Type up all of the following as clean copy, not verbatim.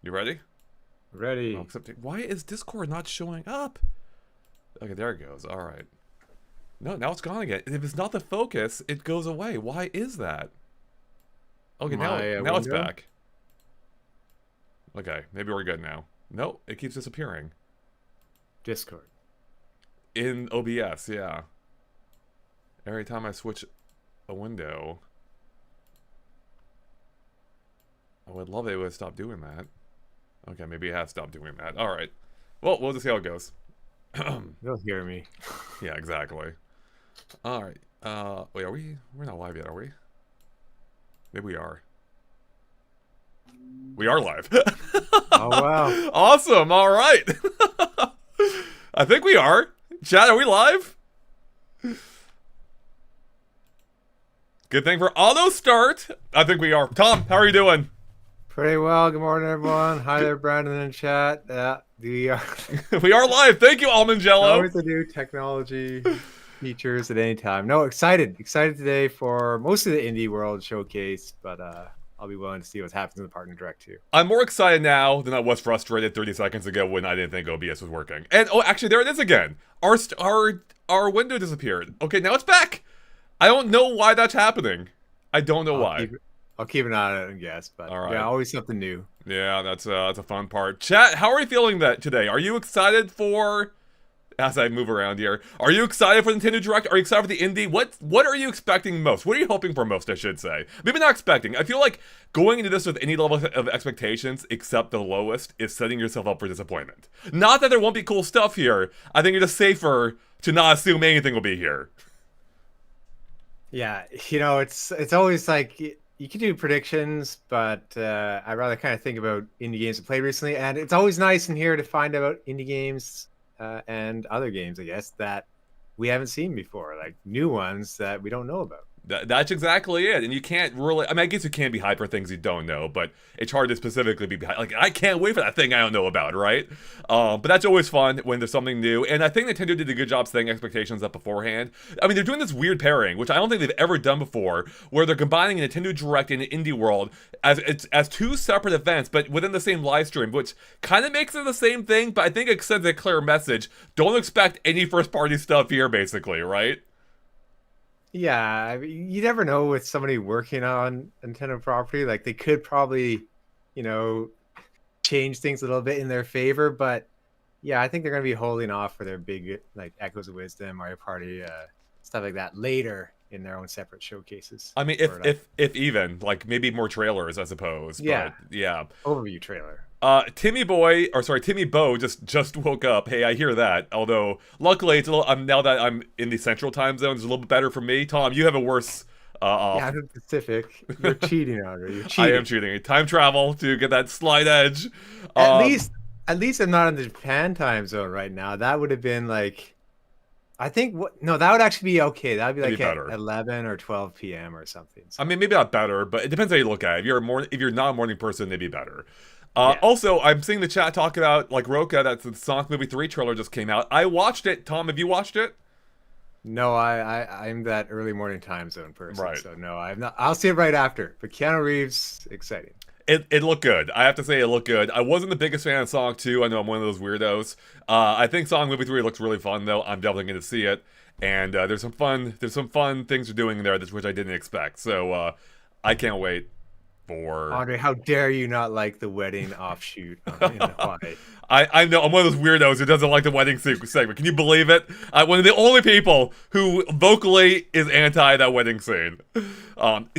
You ready? Ready. Oh, why is Discord not showing up? Okay, there it goes. All right. No, now it's gone again. If it's not the focus, it goes away. Why is that? Okay, now it's window? back. Okay, maybe we're good now. No, it keeps disappearing. Discord. In OBS, yeah. Every time I switch a window. I would love it if it would stop doing that. Okay, maybe it has stopped doing that. Alright. Well, we'll just see how it goes. You'll hear me. Yeah, exactly. Alright. Wait, are we? We're not live yet, are we? Maybe we are. We are live. Oh, wow. Awesome, alright. I think we are. Chat, are we live? Good thing for auto start. I think we are. Tom, how are you doing? Pretty well. Good morning, everyone. Hi there, Brandon in chat. We are We are live. Thank you, Almond Jello. always the new technology features at any time. No, excited today for most of the IndieWorld showcase, but I'll be willing to see what's happening in the partner direct too. I'm more excited now than I was frustrated 30 seconds ago when I didn't think OBS was working. And oh, actually, there it is again. Our window disappeared. Okay, now it's back. I don't know why that's happening. I don't know why. I'll keep an eye on it and guess, but all right. Yeah, always something new. Yeah, that's a fun part. Chat, how are you feeling that today? Are you excited for? As I move around here, are you excited for Nintendo Direct? Are you excited for the indie? What are you expecting most? What are you hoping for most, I should say? Maybe not expecting. I feel like going into this with any level of expectations except the lowest is setting yourself up for disappointment. Not that there won't be cool stuff here. I think it's just safer to not assume anything will be here. Yeah, it's always like you can do predictions, but I'd rather kind of think about indie games I played recently, and it's always nice in here to find out indie games and other games, I guess, that we haven't seen before, like new ones that we don't know about. That's exactly it, and you can't really. I mean, I guess you can be hyped for things you don't know, but it's hard to specifically be like, I can't wait for that thing I don't know about, right? But that's always fun when there's something new, and I think Nintendo did a good job setting expectations up beforehand. I mean, they're doing this weird pairing, which I don't think they've ever done before, where they're combining a Nintendo Direct and an IndieWorld as two separate events, but within the same live stream, which kind of makes it the same thing, but I think it sends a clear message. Don't expect any first-party stuff here, basically, right? Yeah, I mean, you never know with somebody working on Nintendo property. Like they could probably, change things a little bit in their favor. But yeah, I think they're going to be holding off for their big like Echoes of Wisdom, Mario Party, stuff like that later in their own separate showcases. I mean, if even like maybe more trailers, I suppose. Yeah, but, yeah. Overview trailer. Timmy Bo just woke up. Hey, I hear that. Although luckily it's a little. Now that I'm in the central time zone, it's a little bit better for me. Tom, you have a worse. Yeah, I'm in the Pacific. You're cheating, Andre. You're cheating. I am cheating. Time travel to get that slight edge. At least I'm not in the Japan time zone right now. That would have been like, I think that would actually be okay. That would be like at 11 or 12 p.m. or something. So. I mean, maybe not better, but it depends how you look at it. If you're not a morning person, maybe better. Yeah. Also, I'm seeing the chat talk about, like, Roka, that the Sonic Movie 3 trailer just came out. I watched it. Tom, have you watched it? No, I'm that early morning time zone person. Right. So no, I'm not. I'll see it right after. But Keanu Reeves, exciting. It looked good. I have to say it looked good. I wasn't the biggest fan of Sonic 2. I know I'm one of those weirdos. I think Sonic Movie 3 looks really fun, though. I'm definitely going to see it. And there's some fun things they're doing there, which I didn't expect. So I can't wait. Andre, how dare you not like the wedding offshoot in Hawaii? I know, I'm one of those weirdos who doesn't like the wedding segment. Can you believe it? One of the only people who vocally is anti that wedding scene.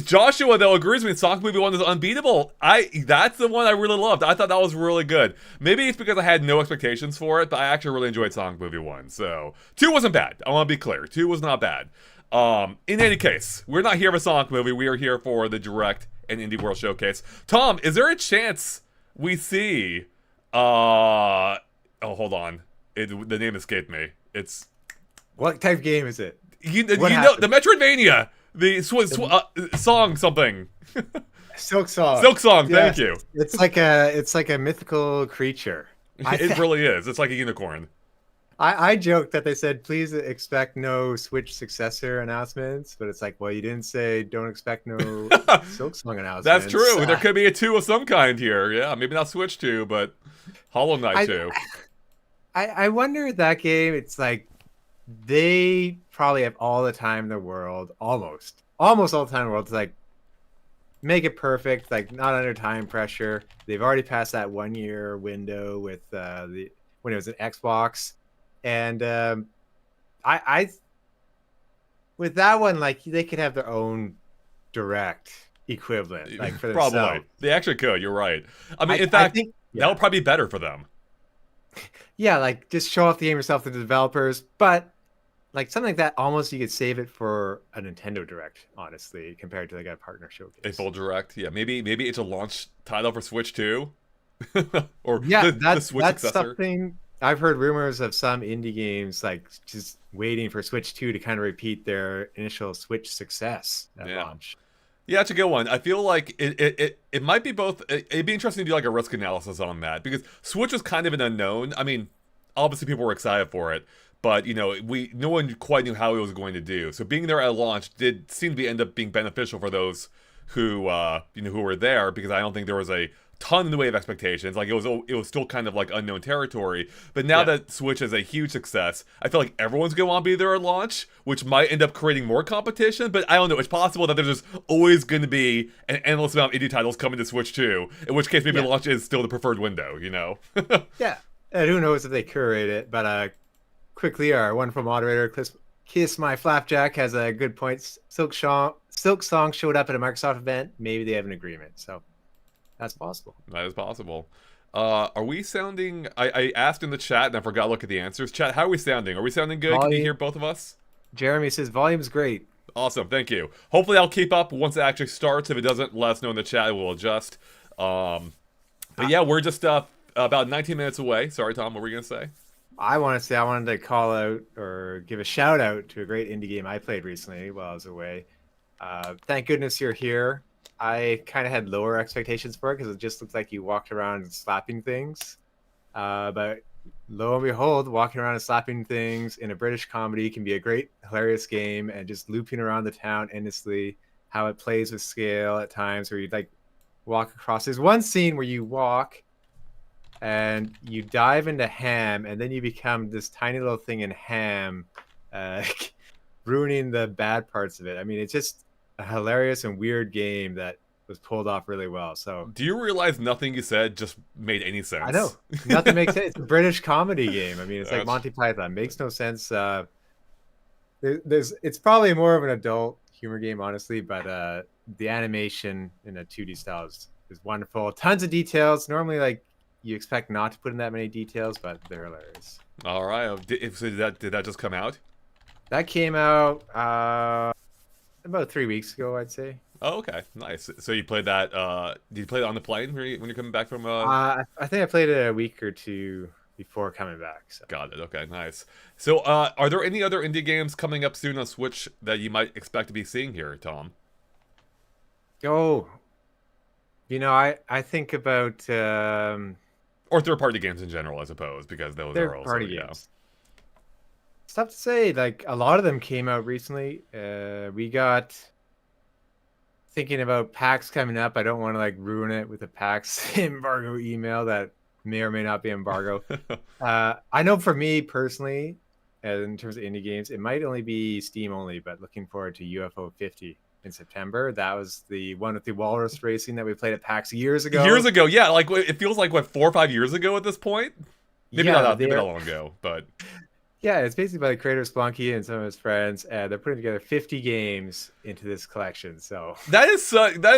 Joshua, though, agrees with me. Sonic Movie 1 is unbeatable. That's the one I really loved. I thought that was really good. Maybe it's because I had no expectations for it, but I actually really enjoyed Sonic Movie 1. So, 2 wasn't bad. I want to be clear. 2 was not bad. In any case, we're not here for Sonic Movie. We are here for the Direct and IndieWorld Showcase. Tom, is there a chance we see oh, hold on. The name escaped me. It's what type of game is it? You know the Metroidvania, the song something. Silksong. Silksong. Thank you. It's like a mythical creature. It really is. It's like a unicorn. I joked that they said please expect no Switch successor announcements, but it's like, well, you didn't say don't expect no Silksong That's announcements. true. There could be a 2 of some kind here. Yeah, maybe not Switch 2, but Hollow Knight I 2. I wonder that game. It's like they probably have all the time in the world, almost all the time in the world. It's like make it perfect, like not under time pressure. They've already passed that 1 year window with the when it was an Xbox, and I with that one, like they could have their own direct equivalent, like for Probably. themselves. They actually could. You're right. I mean, in I fact, think, that yeah, would probably be better for them. yeah, like just show off the game yourself to the developers, but like something like that, almost you could save it for a Nintendo Direct, honestly, compared to like a partner A showcase. full direct. Yeah, maybe it's a launch title for Switch 2. Or Yeah, the Switch that's successor. something I've heard rumors of some indie games like just waiting for Switch 2 to kind of repeat their initial Switch success at Yeah. launch. Yeah, it's a good one. I feel like it might be both. It'd be interesting to do like a risk analysis on that because Switch was kind of an unknown. I mean, obviously people were excited for it, but no one quite knew how it was going to do. So being there at launch did seem to end up being beneficial for those who who were there because I don't think there was a ton in the way of expectations. Like it was still kind of like unknown territory. But now Yeah, that Switch is a huge success, I feel like everyone's gonna want to be there at launch, which might end up creating more competition. But I don't know. It's possible that there's just always going to be an endless amount of indie titles coming to Switch too. In which case, maybe yeah, launch is still the preferred window. yeah. And who knows if they curate it? But quickly, our wonderful moderator, Kiss My Flapjack, has a good point. Silksong showed up at a Microsoft event. Maybe they have an agreement, so that's possible. That is possible. Are we sounding? I asked in the chat and I forgot to look at the answers. Chat, how are we sounding? Are we sounding good? Can you hear Volume. both of us? Jeremy says volume's great. Awesome, thank you. Hopefully I'll keep up once it actually starts. If it doesn't, let us know in the chat. We'll adjust. But yeah, we're just about 19 minutes away. Sorry, Tom, what were you going to say? I wanted to call out or give a shout out to a great indie game I played recently while I was away. Thank goodness you're here. I kind of had lower expectations for it because it just looked like you walked around slapping things. But lo and behold, walking around and slapping things in a British comedy can be a great, hilarious game, and just looping around the town endlessly. How it plays with scale at times, where you like walk across. There's one scene where you walk and you dive into ham, and then you become this tiny little thing in ham, uh, ruining the bad parts of it. I mean, it's just a hilarious and weird game that was pulled off really well. So Do you realize nothing you said just made any sense? I know nothing makes sense. It's a British comedy game. I mean, it's like That's- Monty Python. Makes no sense. It's probably more of an adult humor game, honestly, but the animation in a 2D style is wonderful. Tons of details. Normally, like you expect not to put in that many details, but they're hilarious. All right. So did that just come out? That came out about 3 weeks ago, I'd say. Oh, okay. Nice. So you played that, did you play it on the plane when you're coming back from, I think I played it a week or two before coming back. So. Got it. Okay, nice. So, are there any other indie games coming up soon on Switch that you might expect to be seeing here, Tom? Oh, I think about Or third-party games in general, I suppose, because those are also, third-party games. It's tough to say. Like a lot of them came out recently. We got thinking about PAX coming up. I don't want to like ruin it with a PAX embargo email that may or may not be embargo. I know for me personally, in terms of indie games, it might only be Steam only, but looking forward to UFO 50 in September. That was the one with the walrus racing that we played at PAX years ago. Years ago, yeah. Like it feels like what 4 or 5 years ago at this point. Maybe Yeah, not maybe not long ago, but yeah, it's basically by the creator of Splunky and some of his friends, and they're putting together 50 games into this collection. So that is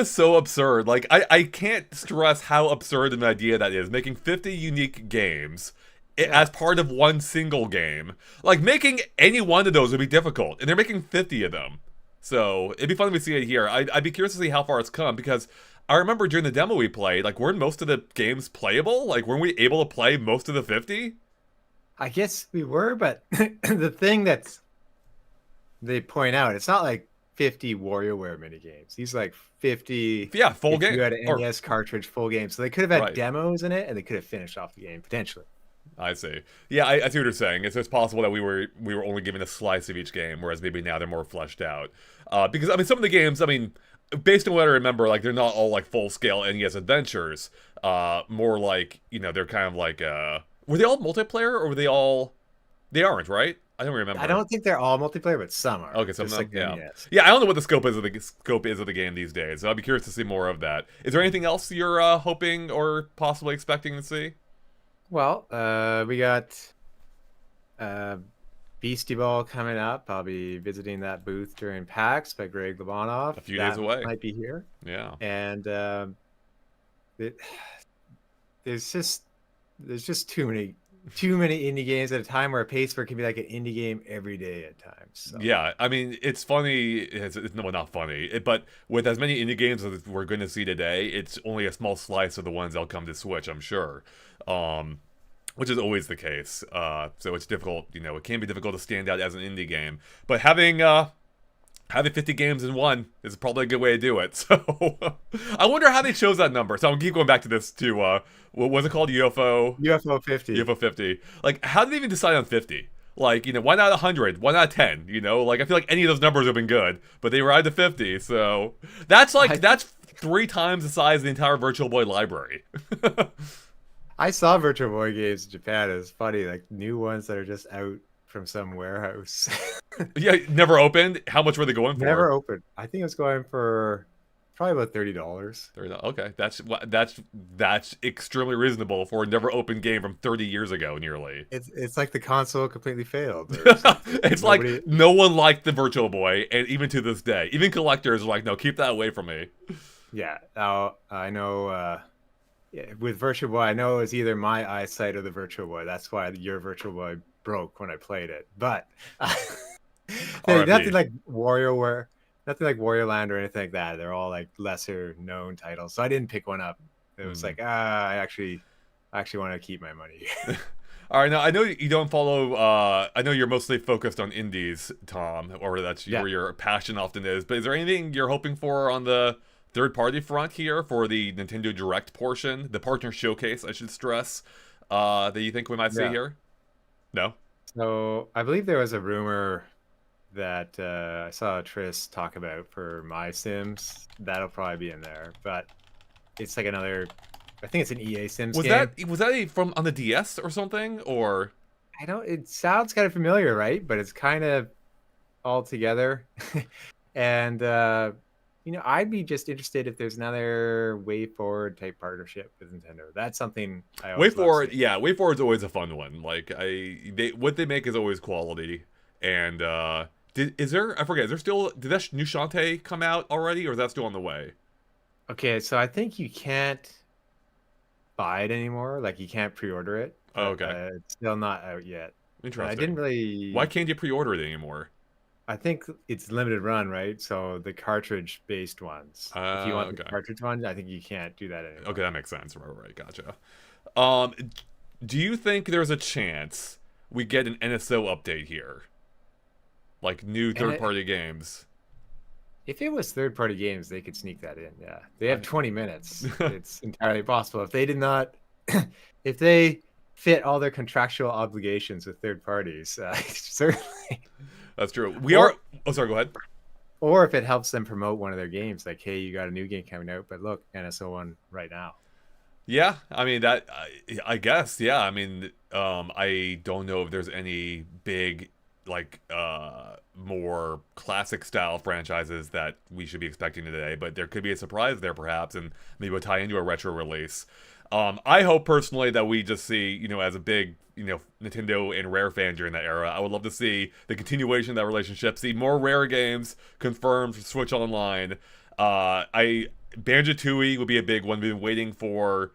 so absurd. Like I can't stress how absurd an idea that is. Making 50 unique games as part of one single game. Like making any one of those would be difficult, and they're making 50 of them. So it'd be fun to see it here. I'd be curious to see how far it's come because I remember during the demo we played, like weren't most of the games playable? Like weren't we able to play most of the 50? I guess we were, but the thing they point out, it's not like 50 WarioWare minigames. These like 50 full game. You had an NES cartridge full game. So they could have had Right. demos in it and they could have finished off the game potentially. I see. Yeah, I see what you're saying. It's possible that we were only given a slice of each game, whereas maybe now they're more fleshed out. Because I mean, some of the games, I mean, based on what I remember, like they're not all like full scale NES adventures. More like they're kind of like were they all multiplayer or were they all? They aren't, right? I don't I remember. don't think they're all multiplayer, but some are. Okay, some of Just them, like yeah, NES. yeah. I don't know what the scope is of the game these days. So I'd be curious to see more of that. Is there anything else you're hoping or possibly expecting to see? Well, we got uh, Beastie Ball coming up. I'll be visiting that booth during PAX by Greg Lebanov. A few days That away. might be here. Yeah. And it, there's just too many indie games at a time where a Paceburg can be like an indie game every day at times. So. Yeah, I mean, it's funny. It's no, not funny. But with as many indie games as we're going to see today, it's only a small slice of the ones that'll come to Switch, I'm sure. Which is always the case. So it's difficult. It can be difficult to stand out as an indie game. But having 50 games in one is probably a good way to do it. So I wonder how they chose that number. So I'm gonna keep going back to this too. What was it called? UFO 50. UFO 50. Like, how did they even decide on 50? Like, why not 100? Why not 10? Like, I feel like any of those numbers have been good, but they arrived at 50. So that's that's 3 times the size of the entire Virtual Boy library. I saw Virtual Boy games in Japan. It's funny, like new ones that are just out from some warehouse. Yeah, never opened. How much were they going for? Never opened. I think it was going for probably about $30. Okay, that's extremely reasonable for a never opened game from 30 years ago, nearly. It's like the console completely failed. It's nobody... like no one liked the Virtual Boy, and even to this day, even collectors are like, no, keep that away from me. Yeah, I know. With Virtual Boy, I know it was either my eyesight or the Virtual Boy. That's why your Virtual Boy broke when I played it. But nothing like nothing like Wario Land or anything like that. They're all like lesser known titles. So I didn't pick one up. It was like, I actually want to keep my money. All right, now I know you don't follow. I know you're mostly focused on indies, Tom, or that's where your passion often is. But is there anything you're hoping for on the third-party front here for the Nintendo Direct portion, the partner showcase, I should stress, that you think we might see here? No? So I believe there was a rumor that I saw Tris talk about for My Sims. That'll probably be in there, but it's like another. I think it's an EA Sims game. Was that from on the DS or something, or? I don't. It sounds kind of familiar, right? But it's kind of all together, and I'd be just interested if there's another Way Forward type partnership with Nintendo. That's something I always Way Forward, yeah, Way Forward's always a fun one. Like what they make is always quality. And is there still did that new Shantae come out already, or is that still on the way? Okay, so I think you can't buy it anymore. Like you can't pre-order it. Oh, okay. It's still not out yet. Interesting. I didn't really. Why can't you pre-order it anymore? I think it's limited run, right? So the cartridge-based ones. If you want the cartridge ones, I think you can't do that anymore. Okay, that makes sense. Right, gotcha. Do you think there's a chance we get an NSO update here? Like new third-party games? If it was third-party games, they could sneak that in, yeah. They have 20 minutes. It's entirely possible. If they did not... if they fit all their contractual obligations with third parties, certainly... That's true. Oh, sorry, go ahead. Or if it helps them promote one of their games, like, hey, you got a new game coming out, but look, NSO one right now. Yeah, I mean, that, I guess, yeah. I mean, I don't know if there's any big, like, more classic style franchises that we should be expecting today, but there could be a surprise there, perhaps, and maybe we'll tie into a retro release. I hope personally that we just see, as a big, Nintendo and Rare fan during that era, I would love to see the continuation of that relationship, see more Rare games confirmed for Switch Online. Banjo-Tooie would be a big one. We've been waiting for,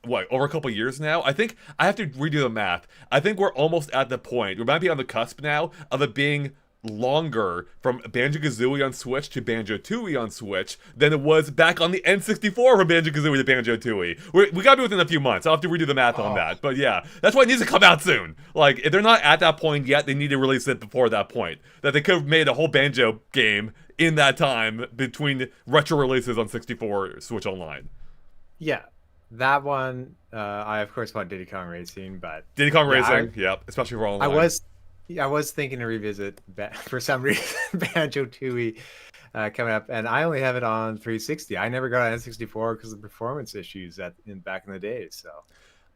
over a couple years now? I think, I have to redo the math. I think we're almost at the point, we might be on the cusp now, of it being longer from Banjo-Kazooie on Switch to Banjo-Tooie on Switch than it was back on the N64 from Banjo-Kazooie to Banjo-Tooie. We gotta be within a few months. I'll have to redo the math on that. But yeah, that's why it needs to come out soon. Like, if they're not at that point yet, they need to release it before that point. That they could have made a whole Banjo game in that time between retro releases on 64 Switch Online. Yeah, that one, I of course want Diddy Kong Racing, but Diddy Kong yeah, Racing, yep, especially for I online. was I was thinking to revisit for some reason Banjo-Tooie coming up, and I only have it on 360. I never got an N64 because of performance issues back in the day. So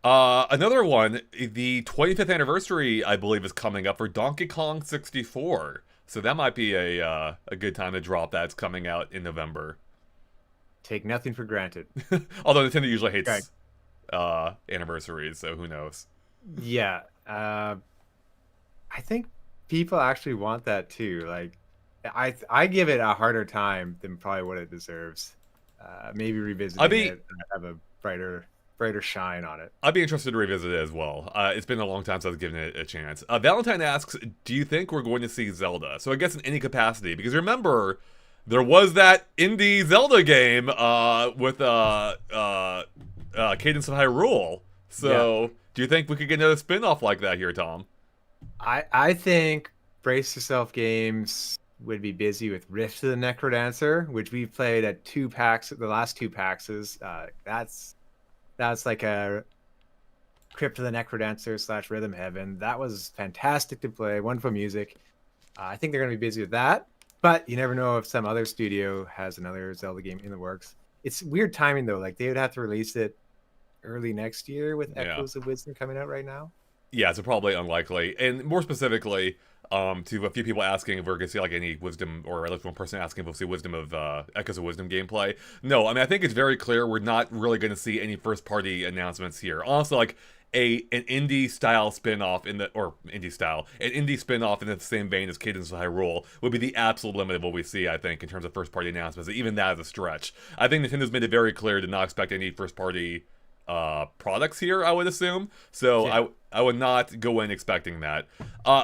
Another one, the 25th anniversary, I believe, is coming up for Donkey Kong 64. So that might be a good time to drop that. It's coming out in November. take nothing for granted. Although Nintendo usually Okay. hates anniversaries, so who knows? Yeah, I think people actually want that too. Like, I give it a harder time than probably what it deserves. Maybe I'd revisiting be it and have a brighter shine on it. I'd be interested to revisit it as well. It's been a long time since I've given it a chance. Valentine asks, "Do you think we're going to see Zelda?" So I guess in any capacity, because remember, there was that indie Zelda game with Cadence of Hyrule. Yeah. So do you think we could get another spin-off like that here, Tom? I think Brace Yourself Games would be busy with Rift of the Necrodancer, which we've played at the last two PAXs. That's like a Crypt of the Necrodancer / Rhythm Heaven. That was fantastic to play. Wonderful music. I think they're going to be busy with that, but you never know if some other studio has another Zelda game in the works. It's weird timing though. Like they would have to release it early next year with Yeah. Echoes of Wisdom coming out right now. Yeah, so probably unlikely. And more specifically, to a few people asking if we're gonna see like any wisdom, or at least one person asking if we'll see wisdom of Echoes of Wisdom gameplay. No, I mean I think it's very clear we're not really gonna see any first party announcements here. Honestly, like an indie style spin-off an indie spin-off in the same vein as Cadence of Hyrule would be the absolute limit of what we see, I think, in terms of first party announcements. Even that is a stretch. I think Nintendo's made it very clear to not expect any first party products here, I would assume. So Yeah. I would not go in expecting that.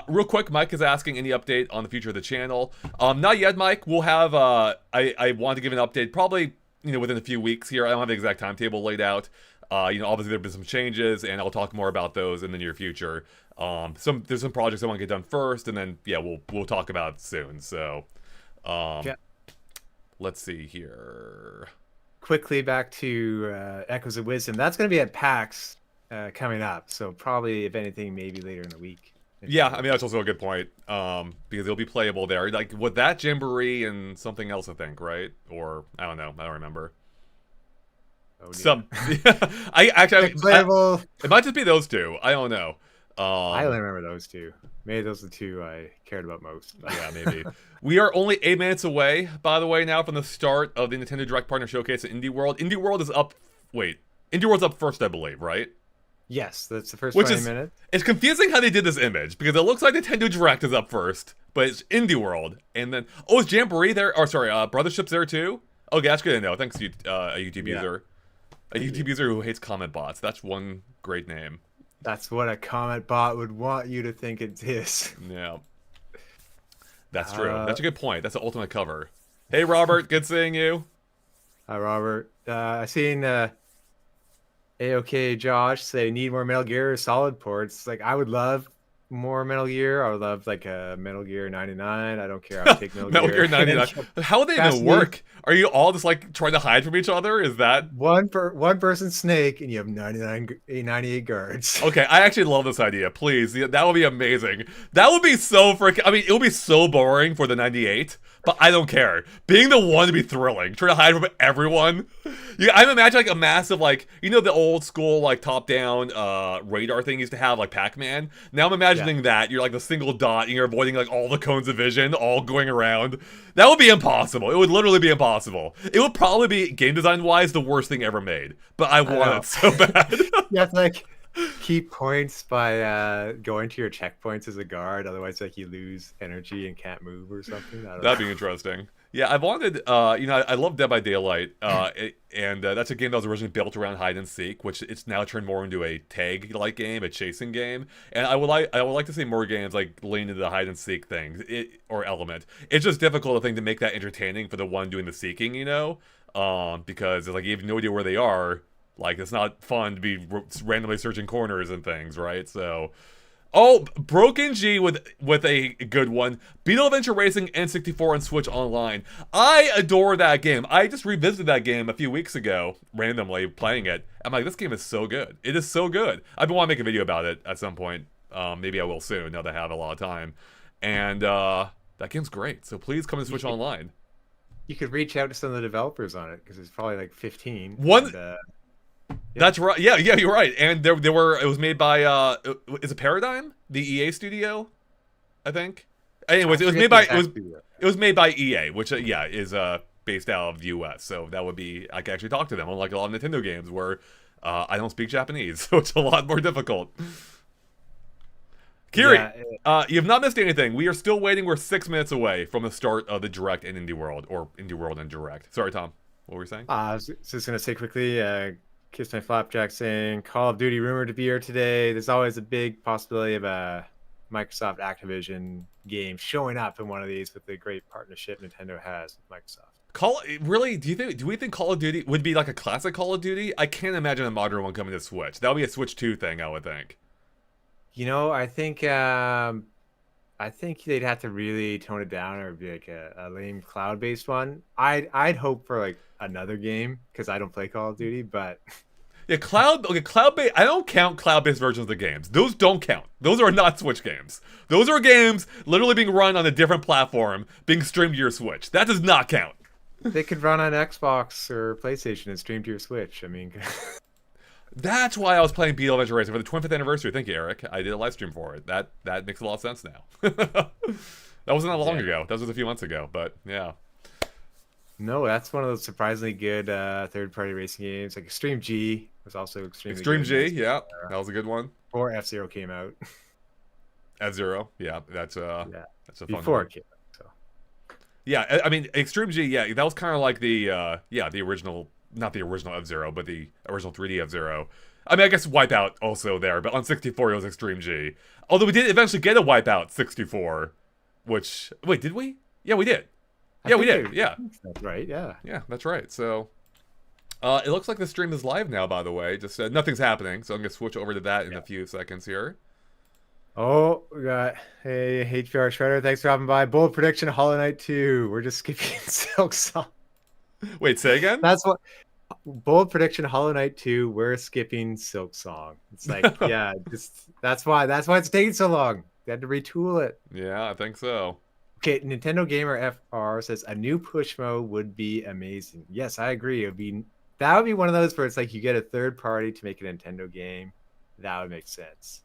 Real quick, Mike is asking any update on the future of the channel. Not yet, Mike. We'll have I want to give an update probably within a few weeks here. I don't have the exact timetable laid out. Obviously there've been some changes, and I'll talk more about those in the near future. There's some projects I want to get done first, and then yeah, we'll talk about it soon. So, Yeah. let's see here. Quickly back to Echoes of Wisdom. That's going to be at PAX coming up. So probably, if anything, maybe later in the week. Yeah, I mean that's also a good point. Because it'll be playable there. Like with that Jamboree and something else, I think, right? Or I don't know. I don't remember. Oh, dear. Some, I actually, Playable. it might just be those two. I don't know. I only remember those two. Maybe those are the two I cared about most. Yeah, maybe. We are only 8 minutes away, by the way, now from the start of the Nintendo Direct Partner Showcase at IndieWorld. IndieWorld is up. Wait, IndieWorld's up first, I believe, right? Yes, that's the first Which 20 is minutes. it's confusing how they did this image because it looks like Nintendo Direct is up first, but it's IndieWorld, and then is Jamboree there? Or sorry, Brothership's there too. Okay, that's good to know. Thanks, a YouTube Yeah. user, a YouTube user who hates comment bots. That's one great name. That's what a comment bot would want you to think it is. Yeah, that's true. That's a good point. That's the ultimate cover. Hey, Robert, good seeing you. Hi, Robert. I seen AOK Josh say need more Metal Gear Solid ports. Like I would love more Metal Gear. I would love like a Metal Gear 99. I don't care. I'll take Metal, Metal Gear 99. How would they even Fast work? Are you all just like trying to hide from each other? Is that one person Snake and you have 98 guards. okay? I actually love this idea. Please, yeah, that would be amazing. That would be so freaking. I mean, it would be so boring for the 98, but I don't care. Being the one to be thrilling, trying to hide from everyone. Yeah, I'm imagining like a massive like the old school like top down radar thing used to have like Pac-Man. Now I'm imagining that you're like the single dot and you're avoiding like all the cones of vision all going around. That would be impossible. It would literally be impossible. It would probably be game design wise the worst thing ever made. But I want it so bad. You have to like keep points by going to your checkpoints as a guard. Otherwise, like you lose energy and can't move or something. I don't That'd know. be interesting. Yeah, I wanted, I love Dead by Daylight, and that's a game that was originally built around hide and seek, which it's now turned more into a tag-like game, a chasing game. And I would like to see more games like lean into the hide and seek thing, or element. It's just difficult, I think, to make that entertaining for the one doing the seeking, because like you have no idea where they are. Like it's not fun to be randomly searching corners and things, right? So. Oh, Broken G with a good one. Beetle Adventure Racing N64 on Switch Online. I adore that game. I just revisited that game a few weeks ago, randomly playing it. I'm like, this game is so good. It is so good. I've been wanting to make a video about it at some point. Maybe I will soon, now that I have a lot of time. And that game's great. So please come to Switch Online. You could reach out to some of the developers on it because there's probably like 15. One. And, That's right. Yeah, you're right. And there were. It was made by. Is it Paradigm, the EA studio? I think. Anyways, it was made by. It was made by EA, which is based out of the U.S. So that would be. I can actually talk to them, unlike a lot of Nintendo games where I don't speak Japanese, so it's a lot more difficult. Kiri, you have not missed anything. We are still waiting. We're 6 minutes away from the start of the Direct in IndieWorld, or IndieWorld and Direct. Sorry, Tom. What were you saying? I was just gonna say quickly. Kiss My Flapjack saying Call of Duty rumored to be here today. There's always a big possibility of a Microsoft Activision game showing up in one of these with the great partnership Nintendo has with Microsoft. Really? Do we think Call of Duty would be like a classic Call of Duty? I can't imagine a modern one coming to Switch. That would be a Switch 2 thing, I would think. You know, I think they'd have to really tone it down, or be like a lame cloud-based one. I'd hope for like another game because I don't play Call of Duty, but yeah, cloud-based. I don't count cloud-based versions of the games. Those don't count. Those are not Switch games. Those are games literally being run on a different platform, being streamed to your Switch. That does not count. They could run on Xbox or PlayStation and stream to your Switch. I mean, that's why I was playing Beetle Adventure Racing for the 25th anniversary. Thank you, Eric. I did a live stream for it. That makes a lot of sense now. That wasn't that long ago. That was a few months ago, but yeah. No, that's one of those surprisingly good third-party racing games. Like Extreme G was also extremely Extreme good. G, yeah, that was a good one. Before F-Zero came out. F-Zero, yeah, that's a fun before one. It came out, so. Yeah, I mean, Extreme G, yeah, that was kind of like the original, not the original F-Zero, but the original 3D F-Zero. I mean, I guess Wipeout also there, but on 64 it was Extreme G. Although we did eventually get a Wipeout 64, which, wait, did we? Yeah, we did. Yeah, we did. Yeah. That's right. Yeah. Yeah, that's right. So, it looks like the stream is live now, by the way. Just nothing's happening, so I'm going to switch over to that in a few seconds here. Oh, we got, hey, HPR Shredder, thanks for dropping by. Bold prediction, Hollow Knight 2. We're just skipping Silksong. Wait, say again? That's what, bold prediction, Hollow Knight 2. We're skipping Silksong. It's like, yeah, that's why it's taking so long. They had to retool it. Yeah, I think so. Okay, Nintendo Gamer FR says a new push mode would be amazing. Yes, I agree. That would be one of those where it's like you get a third party to make a Nintendo game. That would make sense.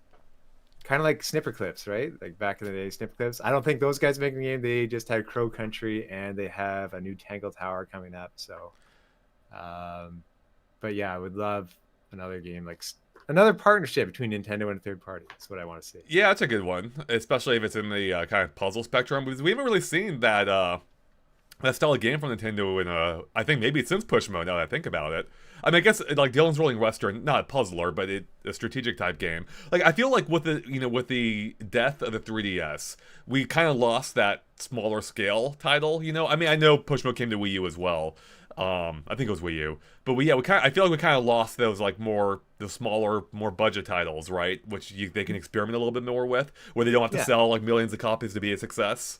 Kind of like Snipper Clips, right? Like back in the day, Snipper Clips. I don't think those guys making the game. They just had Crow Country, and they have a new Tangle Tower coming up. So, but yeah, I would love another game like another partnership between Nintendo and a third party. That's what I want to see. Yeah, that's a good one, especially if it's in the kind of puzzle spectrum. Because we haven't really seen that that style of game from Nintendo in I think maybe since Push Mode. Now that I think about it, I mean, I guess like Dylan's Rolling Western, not a puzzler, but a strategic type game. Like I feel like with the death of the 3DS, we kind of lost that smaller scale title. I mean, I know Push Mode came to Wii U as well. I think it was Wii U, but I feel like we kind of lost those the smaller, more budget titles, right? Which they can experiment a little bit more with, where they don't have to sell like millions of copies to be a success.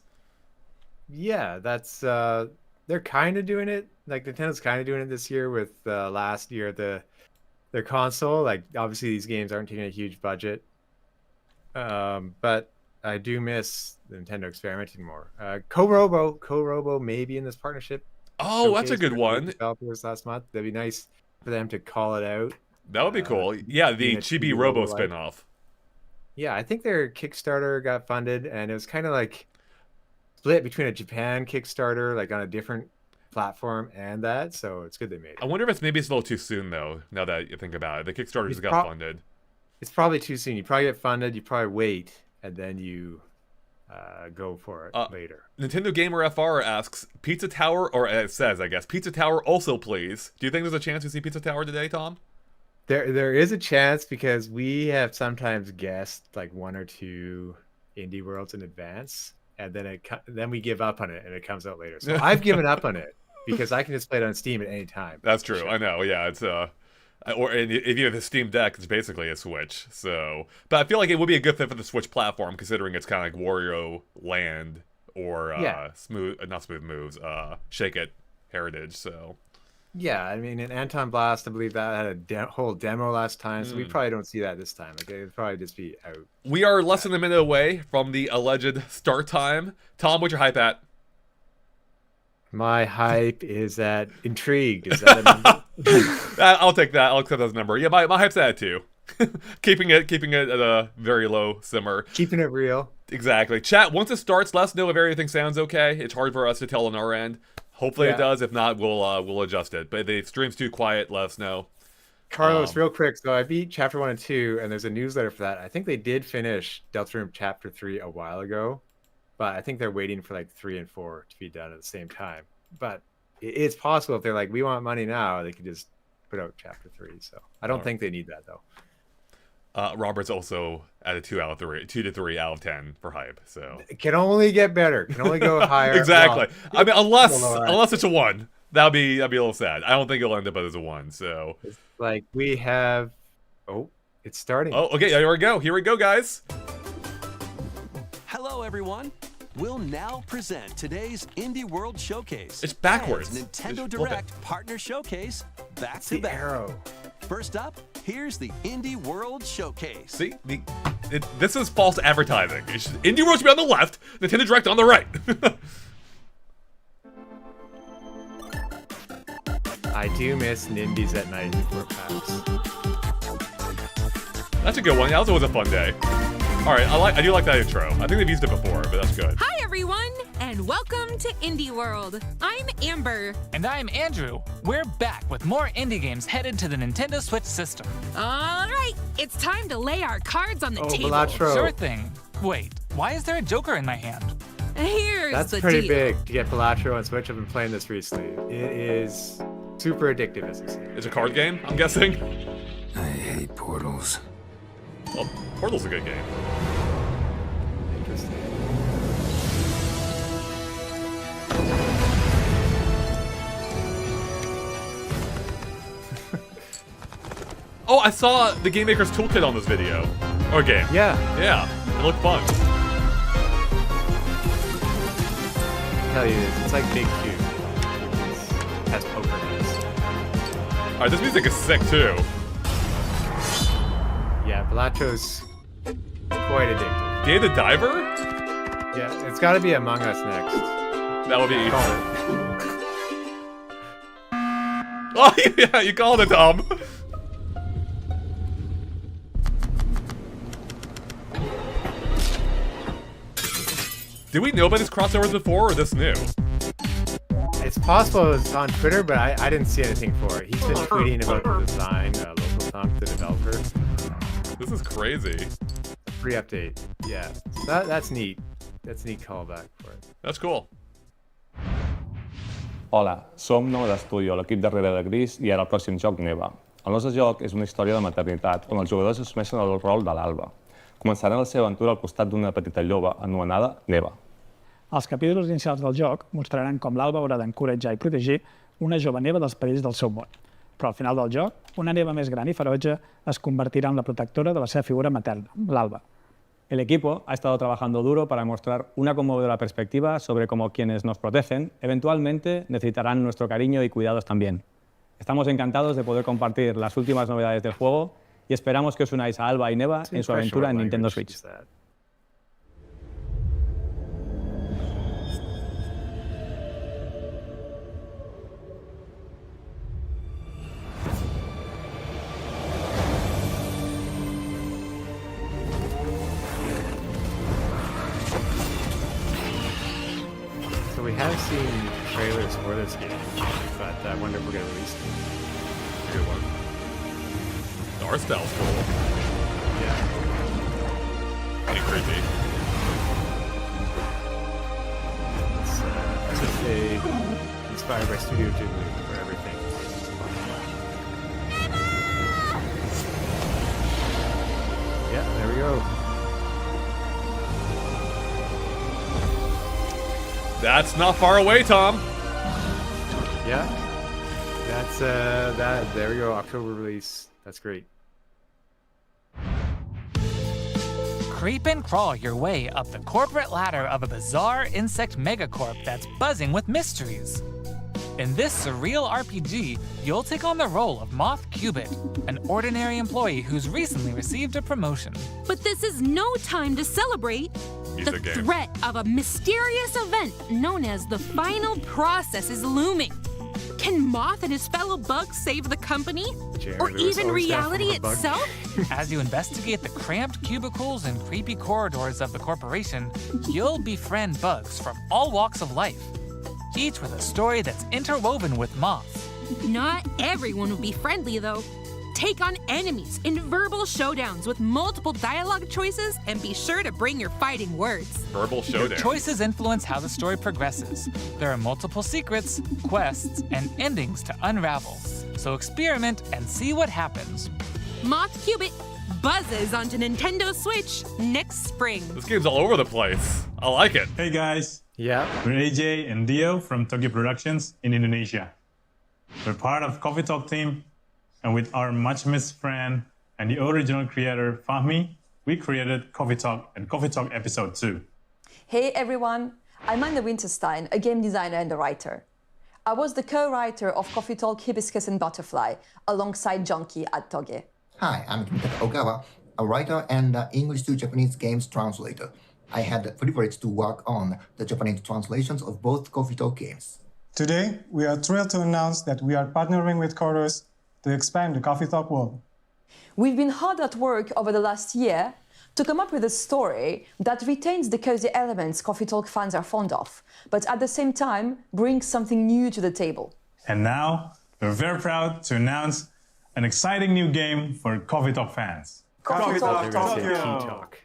Yeah, that's they're kind of doing it. Like Nintendo's kind of doing it this year with last year their console. Like obviously these games aren't taking a huge budget, but I do miss Nintendo experimenting more. Co-Robo maybe in this partnership. Oh, that's a good one. Developers last month. That'd be nice for them to call it out. That would be cool. Yeah, the Chibi Robo spinoff. Yeah, I think their Kickstarter got funded, and it was kind of like split between a Japan Kickstarter, like on a different platform, and that. So it's good they made it. I wonder if it's a little too soon though. Now that you think about it, the Kickstarter just got funded. It's probably too soon. You probably get funded. You probably wait, and then you go for it later. Nintendo Gamer FR asks, Pizza Tower, or it says, I guess, Pizza Tower also, please. Do you think there's a chance we see Pizza Tower today, Tom? There is a chance because we have sometimes guessed like 1 or 2 indie worlds in advance, and then we give up on it and it comes out later. So I've given up on it because I can just play it on Steam at any time. That's true. Sure. I know. Yeah, Or if you have a Steam Deck, it's basically a Switch. So, but I feel like it would be a good fit for the Switch platform, considering it's kind of like Wario Land or not Smooth Moves, Shake It Heritage. So, Yeah, I mean, in Anton Blast, I believe that had a whole demo last time, so we probably don't see that this time. Like, it'd probably just be out. We are less than a minute away from the alleged start time. Tom, what's your hype at? My hype is at intrigued. Is that a number? I'll take that. I'll accept that as a number. Yeah, my hype's at 2. keeping it at a very low simmer. Keeping it real. Exactly. Chat, once it starts, let us know if everything sounds okay. It's hard for us to tell on our end. Hopefully it does. If not, we'll adjust it. But if the stream's too quiet, let us know. Carlos, real quick. So I beat Chapter 1 and 2, and there's a newsletter for that. I think they did finish Deltarune Chapter 3 a while ago, but I think they're waiting for like 3 and 4 to be done at the same time. But it's possible if they're like, we want money now, they could just put out Chapter 3. So I don't think they need that though. Robert's also at a 2 to 3 out of 10 for hype. So it can only get better. Can only go higher. Exactly. Well, I mean, unless it's a 1, that'd be a little sad. I don't think it'll end up as a 1. So it's like we have. Oh, it's starting. Oh, okay. Here we go, guys. Hello, everyone. We'll now present today's IndieWorld Showcase. It's backwards. And Nintendo Direct Partner Showcase back to back. Arrow. First up, here's the IndieWorld Showcase. See, this is false advertising. IndieWorld should be on the left, Nintendo Direct on the right. I do miss Nimbies at night for packs. That's a good one. That was always a fun day. All right, I do like that intro. I think they've used it before, but that's good. Hi, everyone, and welcome to IndieWorld. I'm Amber. And I'm Andrew. We're back with more indie games headed to the Nintendo Switch system. All right, it's time to lay our cards on the table. Balatro. Sure thing. Wait, why is there a Joker in my hand? Here's That's the pretty deal. big to get Balatro on Switch. I've been playing this recently. It is super addictive, as they say. It's a card game, I'm guessing. I hate portals. Well, Portal's a good game. Interesting. Oh, I saw the Game Maker's Toolkit on this video. Or game. Yeah. Yeah, it looked fun. I tell you this, it's like Big Cube. It has poker nights. Alright, this music is sick too. Yeah, Balatro's quite addictive. Dave the Diver? Yeah, it's got to be Among Us next. That would be. Oh, yeah, you called it, Tom. Did we know about these crossovers before, or this new? It's possible it's on Twitter, but I didn't see anything for it. He's been tweeting about the design, local talk, the developer. This is crazy. Free update. Yeah, that's neat. That's a neat callback for it. That's cool. Hola, som Nou d'Estudio, l'equip darrere de Gris i ara el pròxim joc Neva. El nostre joc és una història de maternitat on els jugadors assumeixen el rol de l'Alba. Començaran la seva aventura al costat d'una petita lloba anomenada Neva. Els capítols inicials del joc mostraran com l'Alba haurà d'encoratjar i protegir una jove neva dels perills del seu món. Però al final del joc, una neva més gran i ferotge es convertirà en la protectora de la seva figura materna, l'Alba. El equipo ha estado trabajando duro para mostrar una conmovedora perspectiva sobre cómo quienes nos protegen eventualmente necesitarán nuestro cariño y cuidados también. Estamos encantados de poder compartir las últimas novedades del juego y esperamos que os unáis a Alba y Neva en su aventura en Nintendo Switch. So we have seen trailers for this game, but I wonder if we're going to release it. Good one. The art style's cool. Yeah. Pretty creepy. It's just inspired by Studio Ghibli for everything. Yeah, there we go. That's not far away, Tom. Yeah, that that's that. There we go. October release. That's great. Creep and crawl your way up the corporate ladder of a bizarre insect megacorp that's buzzing with mysteries. In this surreal RPG, you'll take on the role of Moth Cubit, an ordinary employee who's recently received a promotion. But this is no time to celebrate. Music The game. threat of a mysterious event known as the final process is looming. Can Moth and his fellow bugs save the company? Jerry Or Lewis even always down for reality a bug. itself? As you investigate the cramped cubicles and creepy corridors of the corporation, you'll befriend bugs from all walks of life, each with a story that's interwoven with Moth. Not everyone will be friendly, though. Take on enemies in verbal showdowns with multiple dialogue choices, and be sure to bring your fighting words. Verbal Your showdown. choices influence how the story progresses. There are multiple secrets, quests, and endings to unravel. So experiment and see what happens. Moth Cubit buzzes onto Nintendo Switch next spring. This game's all over the place. I like it. Hey guys, Yeah. we're AJ and Dio from Tokyo Productions in Indonesia. We're part of Coffee Talk team, and with our much missed friend and the original creator Fahmi, we created Coffee Talk and Coffee Talk Episode 2. Hey everyone, I'm Anna Winterstein, a game designer and a writer. I was the co-writer of Coffee Talk Hibiscus and Butterfly alongside Junkie at Toge. Hi, I'm Kimitaka Ogawa, a writer and English to Japanese games translator. I had the privilege to work on the Japanese translations of both Coffee Talk games. Today, we are thrilled to announce that we are partnering with Chorus to expand the Coffee Talk world. We've been hard at work over the last year to come up with a story that retains the cozy elements Coffee Talk fans are fond of, but at the same time brings something new to the table. And now, we're very proud to announce an exciting new game for Coffee Talk fans. Coffee Talk They're gonna say Tokyo. Key Talk.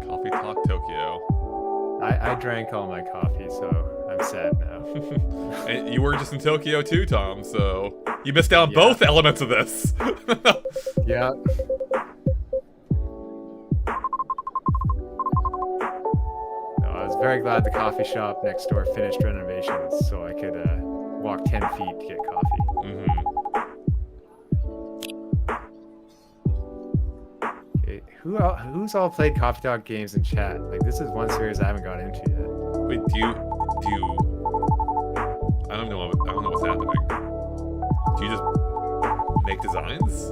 Coffee Talk Tokyo. I drank all my coffee, so I'm sad now. And you were just in Tokyo too, Tom, so you missed out on Yeah. both elements of this. Yeah. No, I was very glad the coffee shop next door finished renovations, so I could walk 10 feet to get coffee. Okay, who's all played Coffee Talk games in chat? Like, this is one series I haven't got into yet. Wait, do you? I don't know what's happening. Do you just make designs?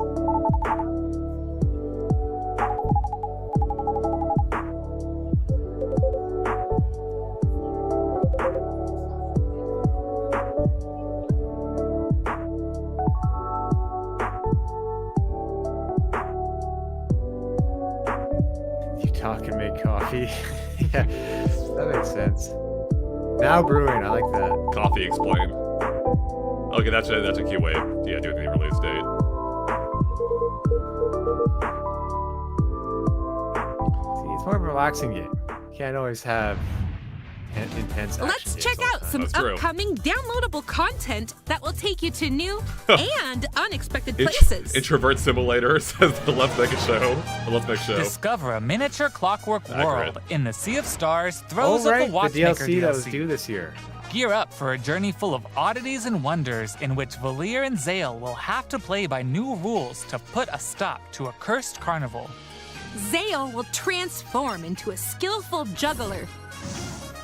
You talk and make coffee. Yeah, that makes sense. Now brewing, I like that. Coffee explain. Okay, that's a cute way of doing the release date. See, it's more of a relaxing game. You can't always have intense action Let's games check all the out time. some That's true. upcoming downloadable content that will take you to new and unexpected places. Introvert Simulator says the Let's Make a Show. The Let's Make Show. Discover a miniature clockwork Accurate. world in the Sea of Stars Oh, throes right, of the Watchmaker DLC that was DLC. due this year. Gear up for a journey full of oddities and wonders in which Valir and Zale will have to play by new rules to put a stop to a cursed carnival. Zale will transform into a skillful juggler,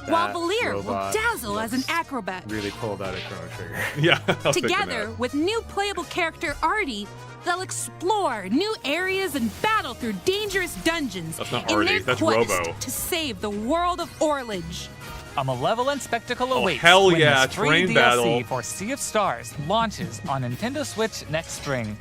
while That Valir will robot dazzle as an looks acrobat. Really pulled out a Chrono Trigger. Yeah. I was thinking Together that. with new playable character Artie, they'll explore new areas and battle through dangerous dungeons That's not in Artie, their that's quest Robo. to save the world of Orlage. A malevolent spectacle Oh, awaits hell when yeah, this free train DLC battle. for Sea of Stars launches on Nintendo Switch next spring.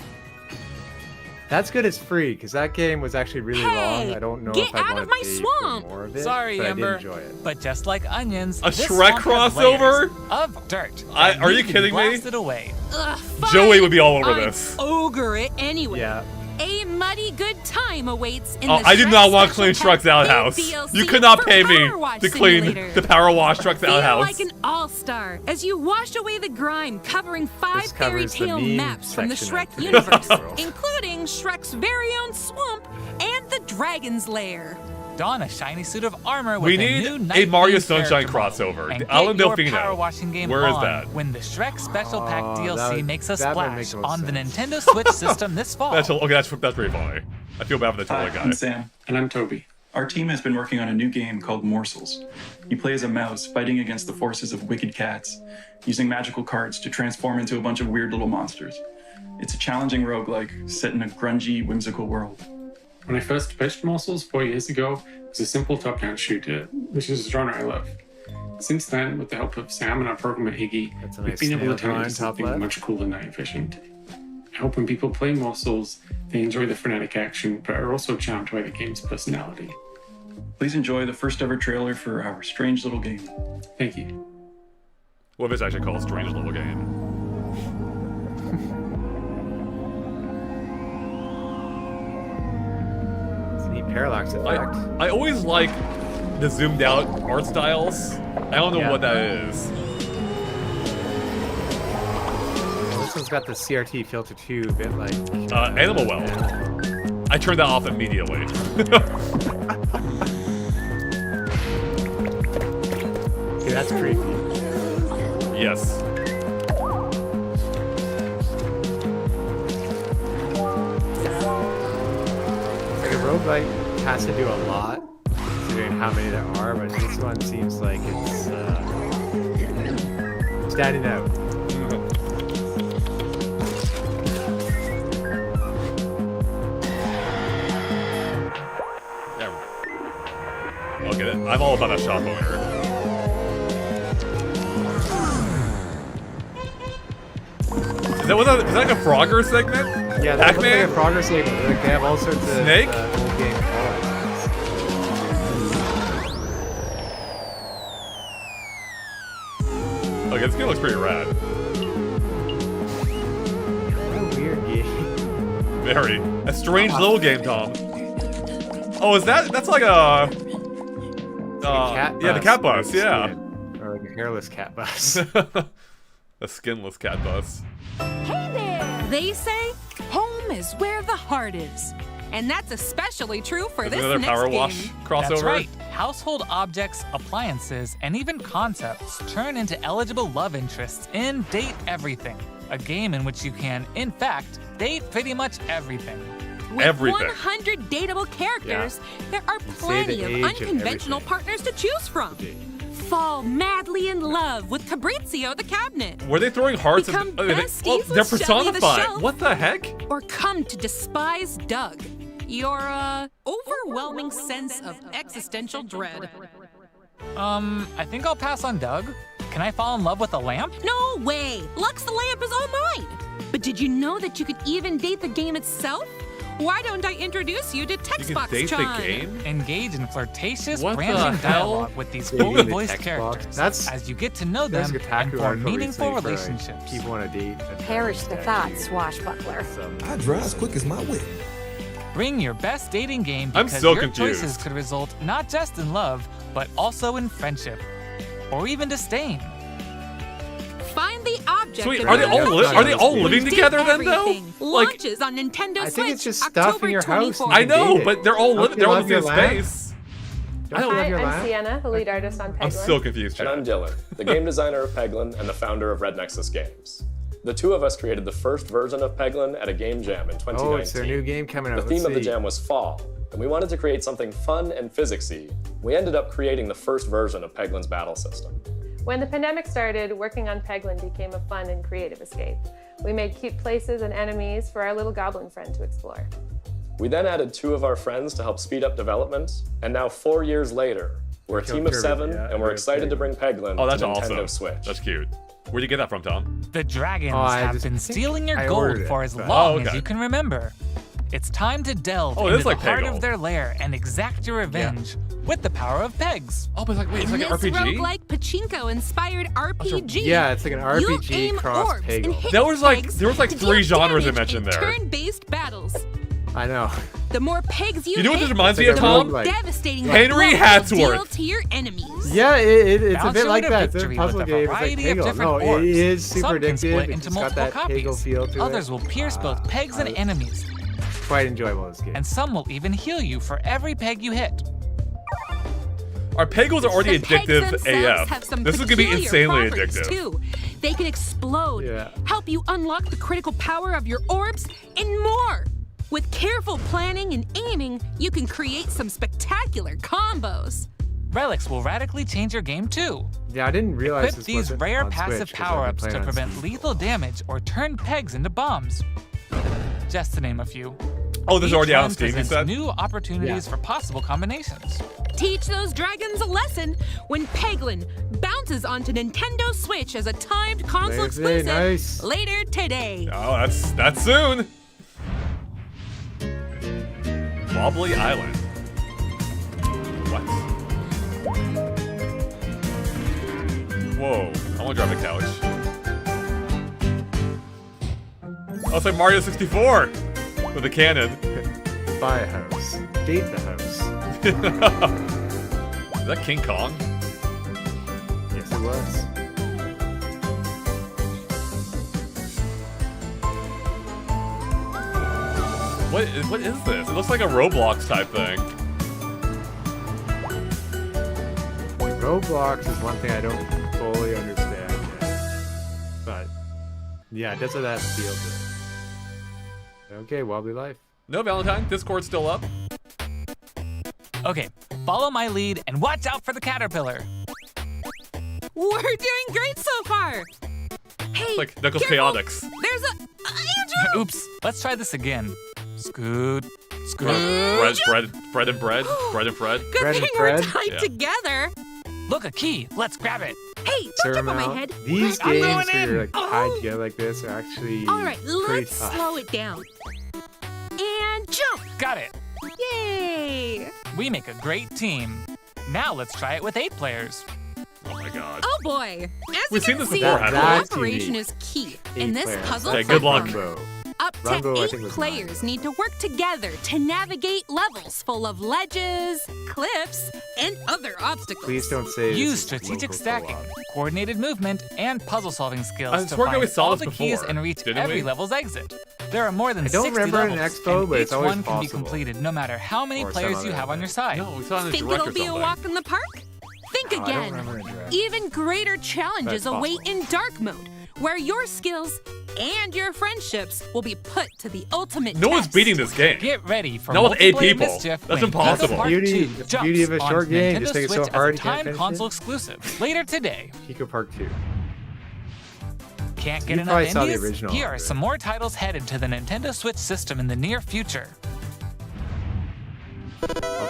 That's good it's free, because that game was actually really long. Hey, I don't know get if I out want of to my pay swamp. for more of it, Sorry, but Amber, I did enjoy it. but just like onions, A this Shrek swamp has crossover? layers of dirt. I- that are need you to be kidding me? blasted away. Ugh, Joey fine. would be all over I'd this. Ogre it anyway. Yeah. A muddy good time awaits in Oh, the I do Shrek not want to clean Special Shrek's Pack outhouse. DLC You could not for pay me Power Wash to clean Simulator. the Power Wash Shrek's Feel outhouse. like an all-star as you wash away the grime covering 5 This fairy covers the tale meme maps from the section of Shrek today's universe, World. including Shrek's very own swamp and the Dragon's Lair. Don a shiny suit of armor with We a need new a Night Mario Beam Sunshine character model, crossover. and Alan get your Delfino. power washing game Where is on that? when the Shrek Special Pack DLC makes a that might make splash the most on the sense. Nintendo Switch system this fall. That's pretty funny. I feel bad for the toy guy. I'm Sam. And I'm Toby. Our team has been working on a new game called Morsels. You play as a mouse fighting against the forces of wicked cats, using magical cards to transform into a bunch of weird little monsters. It's a challenging roguelike set in a grungy, whimsical world. When I first pitched Morsels 4 years ago, it was a simple top-down shooter, which is a genre I love. Since then, with the help of Sam and our programmer Iggy, we've been able to turn it into something much cooler and night efficient. I hope when people play Morsels, they enjoy the frenetic action, but are also charmed by the game's personality. Please enjoy the first ever trailer for our strange little game. Thank you. What if it's actually called Strange Little Game? It's a neat parallax effect. I always like the zoomed out art styles. I don't know what that is. This one's got the CRT filter too, a bit like Animal Well. I turned that off immediately. Dude, that's creepy. Yes. Like a roguelike has to do a lot, considering how many there are, but this one seems like it's standing out. I'll get it. I'm all about a shop owner. Is that like a Frogger segment? Yeah, that looks like Pac-Man? a Frogger segment. Like they have all sorts of Snake? old game products. Okay, this game looks pretty rad. What a weird game. Very. A strange little game, Tom. Oh, is that's like a... yeah, the cat bus, yeah. Or like a hairless cat bus. A skinless cat bus. Hey there! They say home is where the heart is. And that's especially true for this Another next Power game. Wash crossover? That's right. Household objects, appliances, and even concepts turn into eligible love interests in Date Everything, a game in which you can, in fact, date pretty much everything. With 100 dateable characters, there are plenty of unconventional partners to choose from. Fall madly in love with Fabrizio the cabinet. Were they throwing hearts at Become besties they're with Shelly the personified. shelf. What the heck? Or come to despise Doug. Your overwhelming sense of existential dread. I think I'll pass on Doug. Can I fall in love with a lamp? No way! Lux the lamp is all mine! But did you know that you could even date the game itself? Why don't I introduce you to Textbox-chan? Engage in flirtatious, What the branching hell? dialogue with these Dating fully the voiced text characters box? That's- as you get to know There's them a Kotaku and form article meaningful recently for, like, relationships. people want to date. Perish the thought, swashbuckler. I drive as quick as my whip. Bring your best dating game I'm because so your confused. choices could result not just in love, but also in friendship. Or even disdain. Find the object. Sweet, in are they your all culture. living Date together then, though? everything. Like- Launches on Nintendo Switch. I think it's just October stuff in your house. 24th. I know, Date it. but they're all Don't living. you They're all in love the your same lamp? space. Don't you love Hi, your I'm lamp? Sienna, the lead artist on Peglin. I'm so confused, And Chad. I'm Dylan, the game designer of Peglin and the founder of Red Nexus Games. The two of us created the first version of Peglin at a game jam in 2019. Oh, it's their new game coming out. The theme of the jam was fall, and we wanted to create something fun and physicsy. We ended up creating the first version of Peglin's battle system. When the pandemic started, working on Peglin became a fun and creative escape. We made cute places and enemies for our little goblin friend to explore. We then added two of our friends to help speed up development, and now 4 years later, we're a team of 7, and we're excited to bring Peglin Oh, that's to Nintendo awesome. Switch. That's cute. Where'd you get that from, Tom? The dragons I have been stealing your I gold ordered it, for as but- long Oh, okay. as you can remember. It's time to delve Oh, it into is the like heart Peggle. of their lair and exact your revenge with the power of pegs. Oh, but wait, it's like this an RPG? roguelike pachinko-inspired RPG. Yeah, it's like an You'll RPG aim cross orbs and Peggle. hit There was like pegs there was like to 3 deal genres they damage mentioned in there. turn-based battles. I know. The more pegs you You know what hit, this reminds me It's of, like a Tom? roguelike. devastating Henry blows will Hatsworth. deal to your enemies. Yeah, it's a Bounce bit your like way to that. It's a victory puzzle with a game. It's like variety of Peggle. different No, it orbs. is super Some can split addictive. into It's got multiple that copies. Peggle feel to it. Others will pierce both pegs and enemies, Quite enjoyable, this game. and some will even heal you for every peg you hit. Our Pegos are already The pegs addictive themselves have AF. some This is gonna be peculiar insanely properties, addictive. Too. They can explode, Yeah. help you unlock the critical power of your orbs, and more. With careful planning and aiming, you can create some spectacular combos. Relics will radically change your game too. Yeah, I didn't realize Equip this these wasn't rare on passive Switch 'cause I've been power-ups to playing on prevent Steam. lethal damage or turn pegs into bombs. Just to name a few. Oh, this is Each already out on run Steam, you presents said? new opportunities Yeah. for possible combinations. Teach those dragons a lesson when Peglin bounces onto Nintendo Switch as a timed console Later today, exclusive nice. later today. Oh, that's soon. Wobbly Island. What? Whoa, I want to drive a couch. Oh, it's like Mario 64 with a cannon. Buy a house. Date the house. Is that King Kong? Yes, it was. What is this? It looks like a Roblox type thing. Roblox is one thing I don't fully understand yet. But yeah, it does have that feel to it. Okay, Wobbly Life. No, Valentine. Discord's still up. Okay, follow my lead and watch out for the caterpillar. We're doing great so far. Hey, It's like Knuckles careful. Chaotix. There's a Andrew. Oops, let's try this again. Scoot, scoot. Bread and bread. Bread and bread. Good Bread thing and we're bread? tied Yeah. together. Look, a key. Let's grab it. Hey, don't jump on my Paramount. head. These I'm games going where you're like in. tied together like this are actually All right, pretty let's tough. slow it down. And jump. Got it. Yay. We make a great team. Now let's try it with 8 players. Oh my god. Oh boy. As We've you seen can this see, before, haven't we? cooperation is key in this puzzle. Hey, good luck. platform. Rumbo. Up to Rumbo, I 8 think, was players need to work together to navigate levels full of ledges, cliffs, and other obstacles. Please don't say this Use is strategic local stacking, co-op. coordinated movement, and puzzle-solving skills I to swear we find saw all this the keys before, and reach didn't every we? level's exit. There are more than I don't 60 remember an levels, expo, and but each it's always one can be possible. completed no matter how many Or players some you other have on thing. your side. No, we saw it in a Think direct it'll or be a something. walk in the park? Think No, I don't again. remember a direct. Even greater challenges That's await possible. in dark mode, where your skills and your friendships will be put to the ultimate No one's test. beating this game. Get ready for Not with 8 multiplayer people. mischief That's when impossible. Pico Park Beauty- 2 the jumps beauty of a on short game, Nintendo just make it so Switch as hard a you can't timed finish console it. exclusive later today. Pico Park 2. Can't You get enough probably saw the indies? original Here of are it. some more titles headed to the Nintendo Switch system in the near future.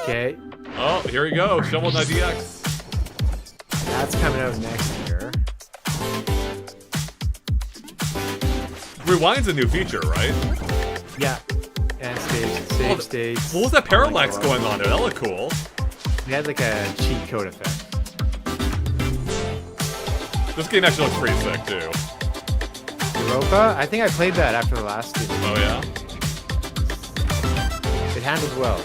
Okay, Oh, here we go. Shovel Knight DX. that's coming out next year. Rewind's a new feature, right? Yeah. And save states. What was that parallax going on there? That looked cool. It had like a cheat code effect. This game actually looks pretty sick, too. Europa? I think I played that after the last game. Oh, yeah? It handled well.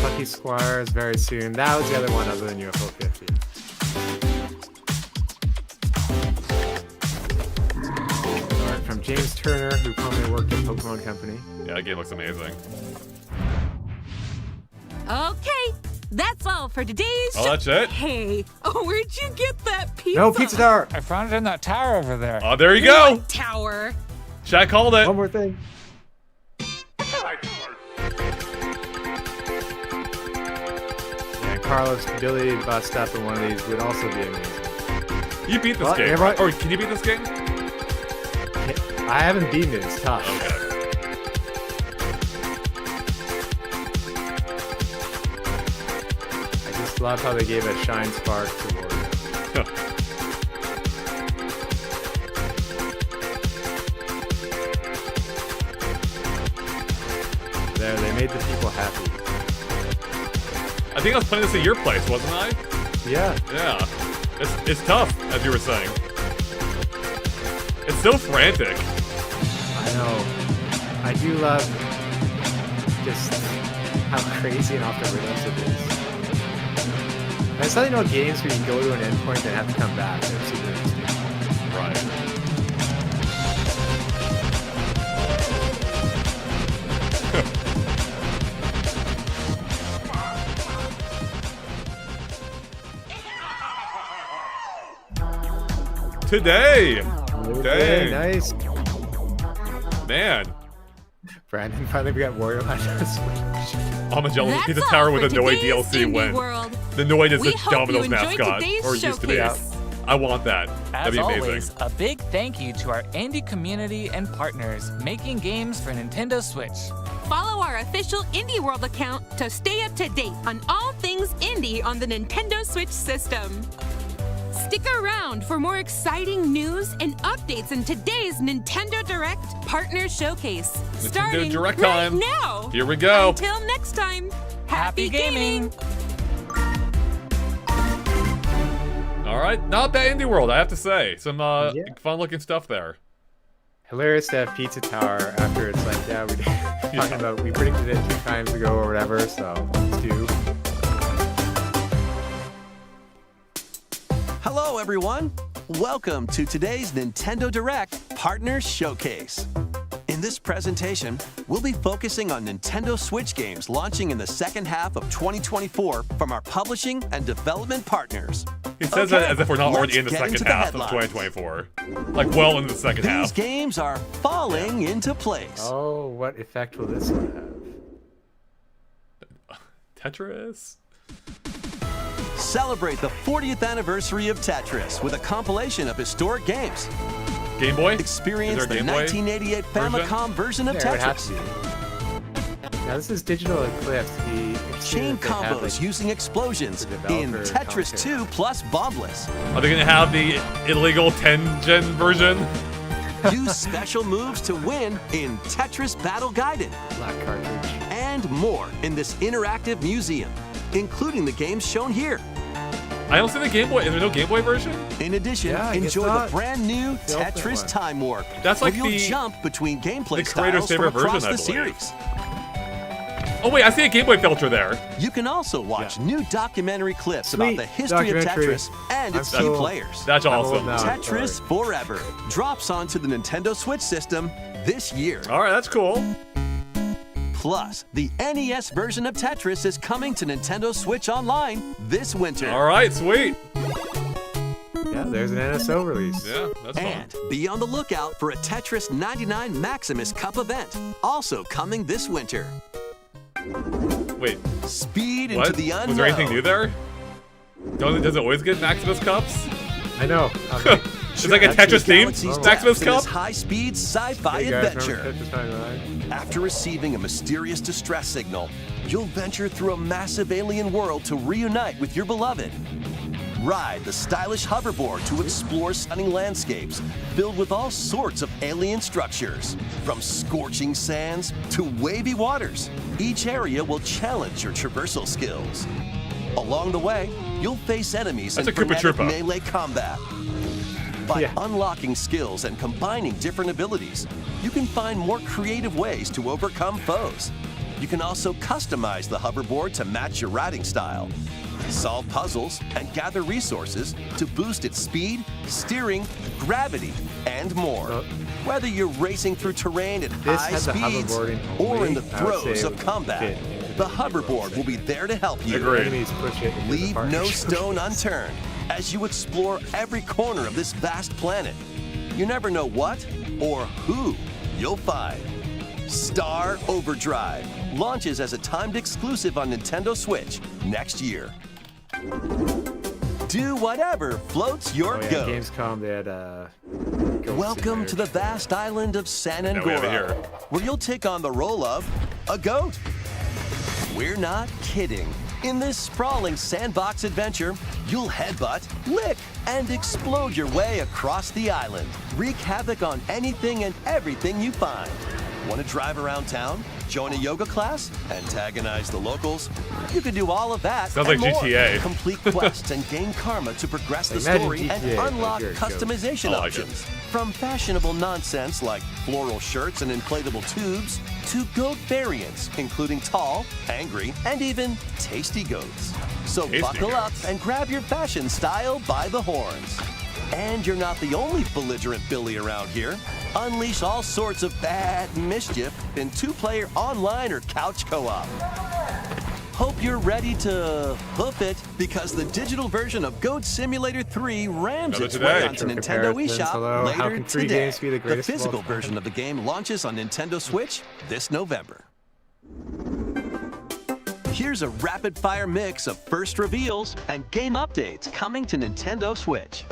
Lucky Squires very soon. That was the other one other than UFO 50. Art from James Turner, who formerly worked at Pokemon Company. Yeah, that game looks amazing. Okay, that's all for today's Oh, that's it? Hey, where'd you get that pizza? No, Pizza Tower! I found it in that tower over there. Oh, there you go. What tower? Shaq called it. One more thing. And Carlos' ability to bust up in one of these would also be amazing. You beat this Well, game, everyone- right? Or can you beat this game? I haven't beaten it, it's tough. Okay. I just love how they gave a shine spark to Wario. There, they made the people happy. I think I was playing this at your place, wasn't I? Yeah. Yeah. It's tough, as you were saying. It's so frantic. I know. I do love just how crazy and off the rails it is. There's something about games where you go to an endpoint and have to come back. That's super interesting. Right. Today! Dang. Nice. Man. Brandon finally got Warrior Land on Switch. Amagella's That's Pizza all Tower with for a Noe today's DLC win. IndieWorld. The Noe is We the hope you Domino's enjoyed mascot. today's Or used to be. showcase. I want that. As That'd be amazing. always, a big thank you to our indie community and partners making games for Nintendo Switch. Follow our official IndieWorld account to stay up to date on all things indie on the Nintendo Switch system. Stick around for more exciting news and updates in today's Nintendo Direct Partner Showcase. Starting Direct right time. now. Here we go. Until next time, Happy gaming! All right, not bad IndieWorld, I have to say. Some fun-looking stuff there. Hilarious to have Pizza Tower after it's like, yeah, we talking about we predicted it 2 times ago or whatever, so let's do. Hello, everyone. Welcome to today's Nintendo Direct Partner Showcase. In this presentation, we'll be focusing on Nintendo Switch games launching in the second half of 2024 from our publishing and development partners. He says that as if we're not already in the second half of 2024. Like, well into the second half. These games are falling into place. Oh, what effect will this one have? Tetris? Celebrate the 40th anniversary of Tetris with a compilation of historic games. Game Boy? Experience the 1988 Famicom version of Tetris. Now this is Digital Eclipse. Chain combos using explosions in Tetris 2 plus Bombless. Are they going to have the illegal 10-gen version? Use special moves to win in Tetris Battle Gaiden. Black cartridge. And more in this interactive museum, including the games shown here. I don't see the Game Boy. Is there no Game Boy version? In addition, enjoy the brand new Tetris Time Warp. That's like where you'll jump between gameplay the creator's styles favorite from across version, I the believe. series. Oh wait, I see a Game Boy filter there. You can also watch new documentary clips about the history of Tetris and its key players. That's awesome. Tetris Forever drops onto the Nintendo Switch system this year. All right, that's cool. Plus, the NES version of Tetris is coming to Nintendo Switch Online this winter. All right, sweet. Yeah, there's an NSO release. Yeah, that's fun. And be on the lookout for a Tetris 99 Maximus Cup event, also coming this winter. Wait. Speed What? into the unknown. Was there anything new there? Does it always get Maximus Cups? I know. It's like a Tetris themed Maximus Cup? High-speed sci-fi Hey guys, adventure. remember Tetris 99? After receiving a mysterious distress signal, you'll venture through a massive alien world to reunite with your beloved. Ride the stylish hoverboard to explore stunning landscapes filled with all sorts of alien structures. From scorching sands to wavy waters, each area will challenge your traversal skills. Along the way, you'll face enemies in frenetic melee combat. By unlocking skills and combining different abilities, you can find more creative ways to overcome foes. You can also customize the hoverboard to match your riding style. Solve puzzles and gather resources to boost its speed, steering, gravity, and more. Whether you're racing through terrain at high speeds or in the throes of combat, the hoverboard will be there to help you. Leave no stone unturned as you explore every corner of this vast planet. You never know what or who you'll find. Star Overdrive launches as a timed exclusive on Nintendo Switch next year. Do whatever floats your goat. Gamescom, they had Welcome to the vast island of San Angora, where you'll take on the role of a goat. We're not kidding. In this sprawling sandbox adventure, you'll headbutt, lick, and explode your way across the island. Wreak havoc on anything and everything you find. Want to drive around town, join a yoga class, antagonize the locals? You can do all of that Sounds and like more. GTA. Complete quests and gain karma to progress the Imagine story GTA, and unlock like customization options. From fashionable nonsense like floral shirts and inflatable tubes, to goat variants, including tall, angry, and even tasty goats. So buckle up and grab your fashion style by the horns. And you're not the only belligerent Billy around here. Unleash all sorts of bad mischief in 2-player online or couch co-op. Hope you're ready to hoof it, because the digital version of Goat Simulator 3 rams its way onto Nintendo eShop later today. The physical version of the game launches on Nintendo Switch this November. Here's a rapid-fire mix of first reveals and game updates coming to Nintendo Switch.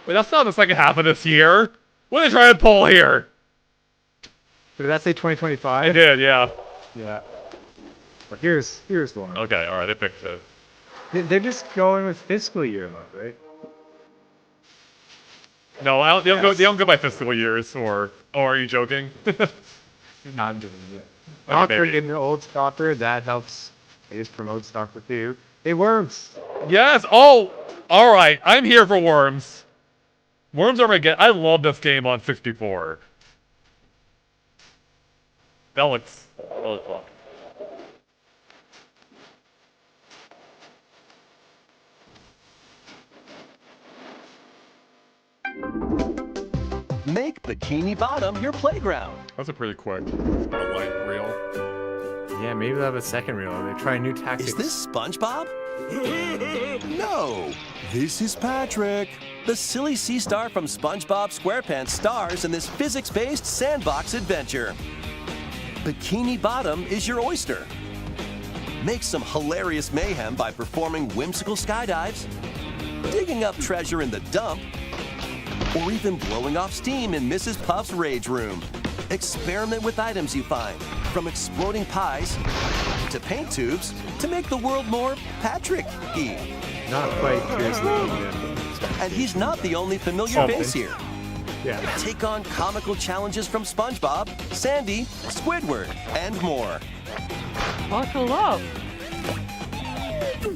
Wait, that's not the second half of this year. What are they trying to pull here? Did that say 2025? It did, yeah. Yeah. But here's one. Okay, alright, they picked it. They're just going with fiscal year mode, right? No, they don't go by fiscal years, or are you joking? No, I'm doing it. Stalker getting the old Stalker, that helps. They just promote Stalker too. Hey, Worms! Yes! Oh! Alright, I'm here for Worms. Worms are my get. I love this game on 64. That looks really fun. Make Bikini Bottom your playground. That's a pretty quick light reel. Yeah, maybe they'll have a second reel. They try new tactics. Is this SpongeBob? No, this is Patrick. The silly sea star from SpongeBob SquarePants stars in this physics-based sandbox adventure. Bikini Bottom is your oyster. Make some hilarious mayhem by performing whimsical skydives, digging up treasure in the dump, or even blowing off steam in Mrs. Puff's rage room. Experiment with items you find, from exploding pies to paint tubes, to make the world more Patrick-y. Not quite seriously. And he's not the only familiar face here. Yeah. Take on comical challenges from SpongeBob, Sandy, Squidward, and more. Buckle up. Hey,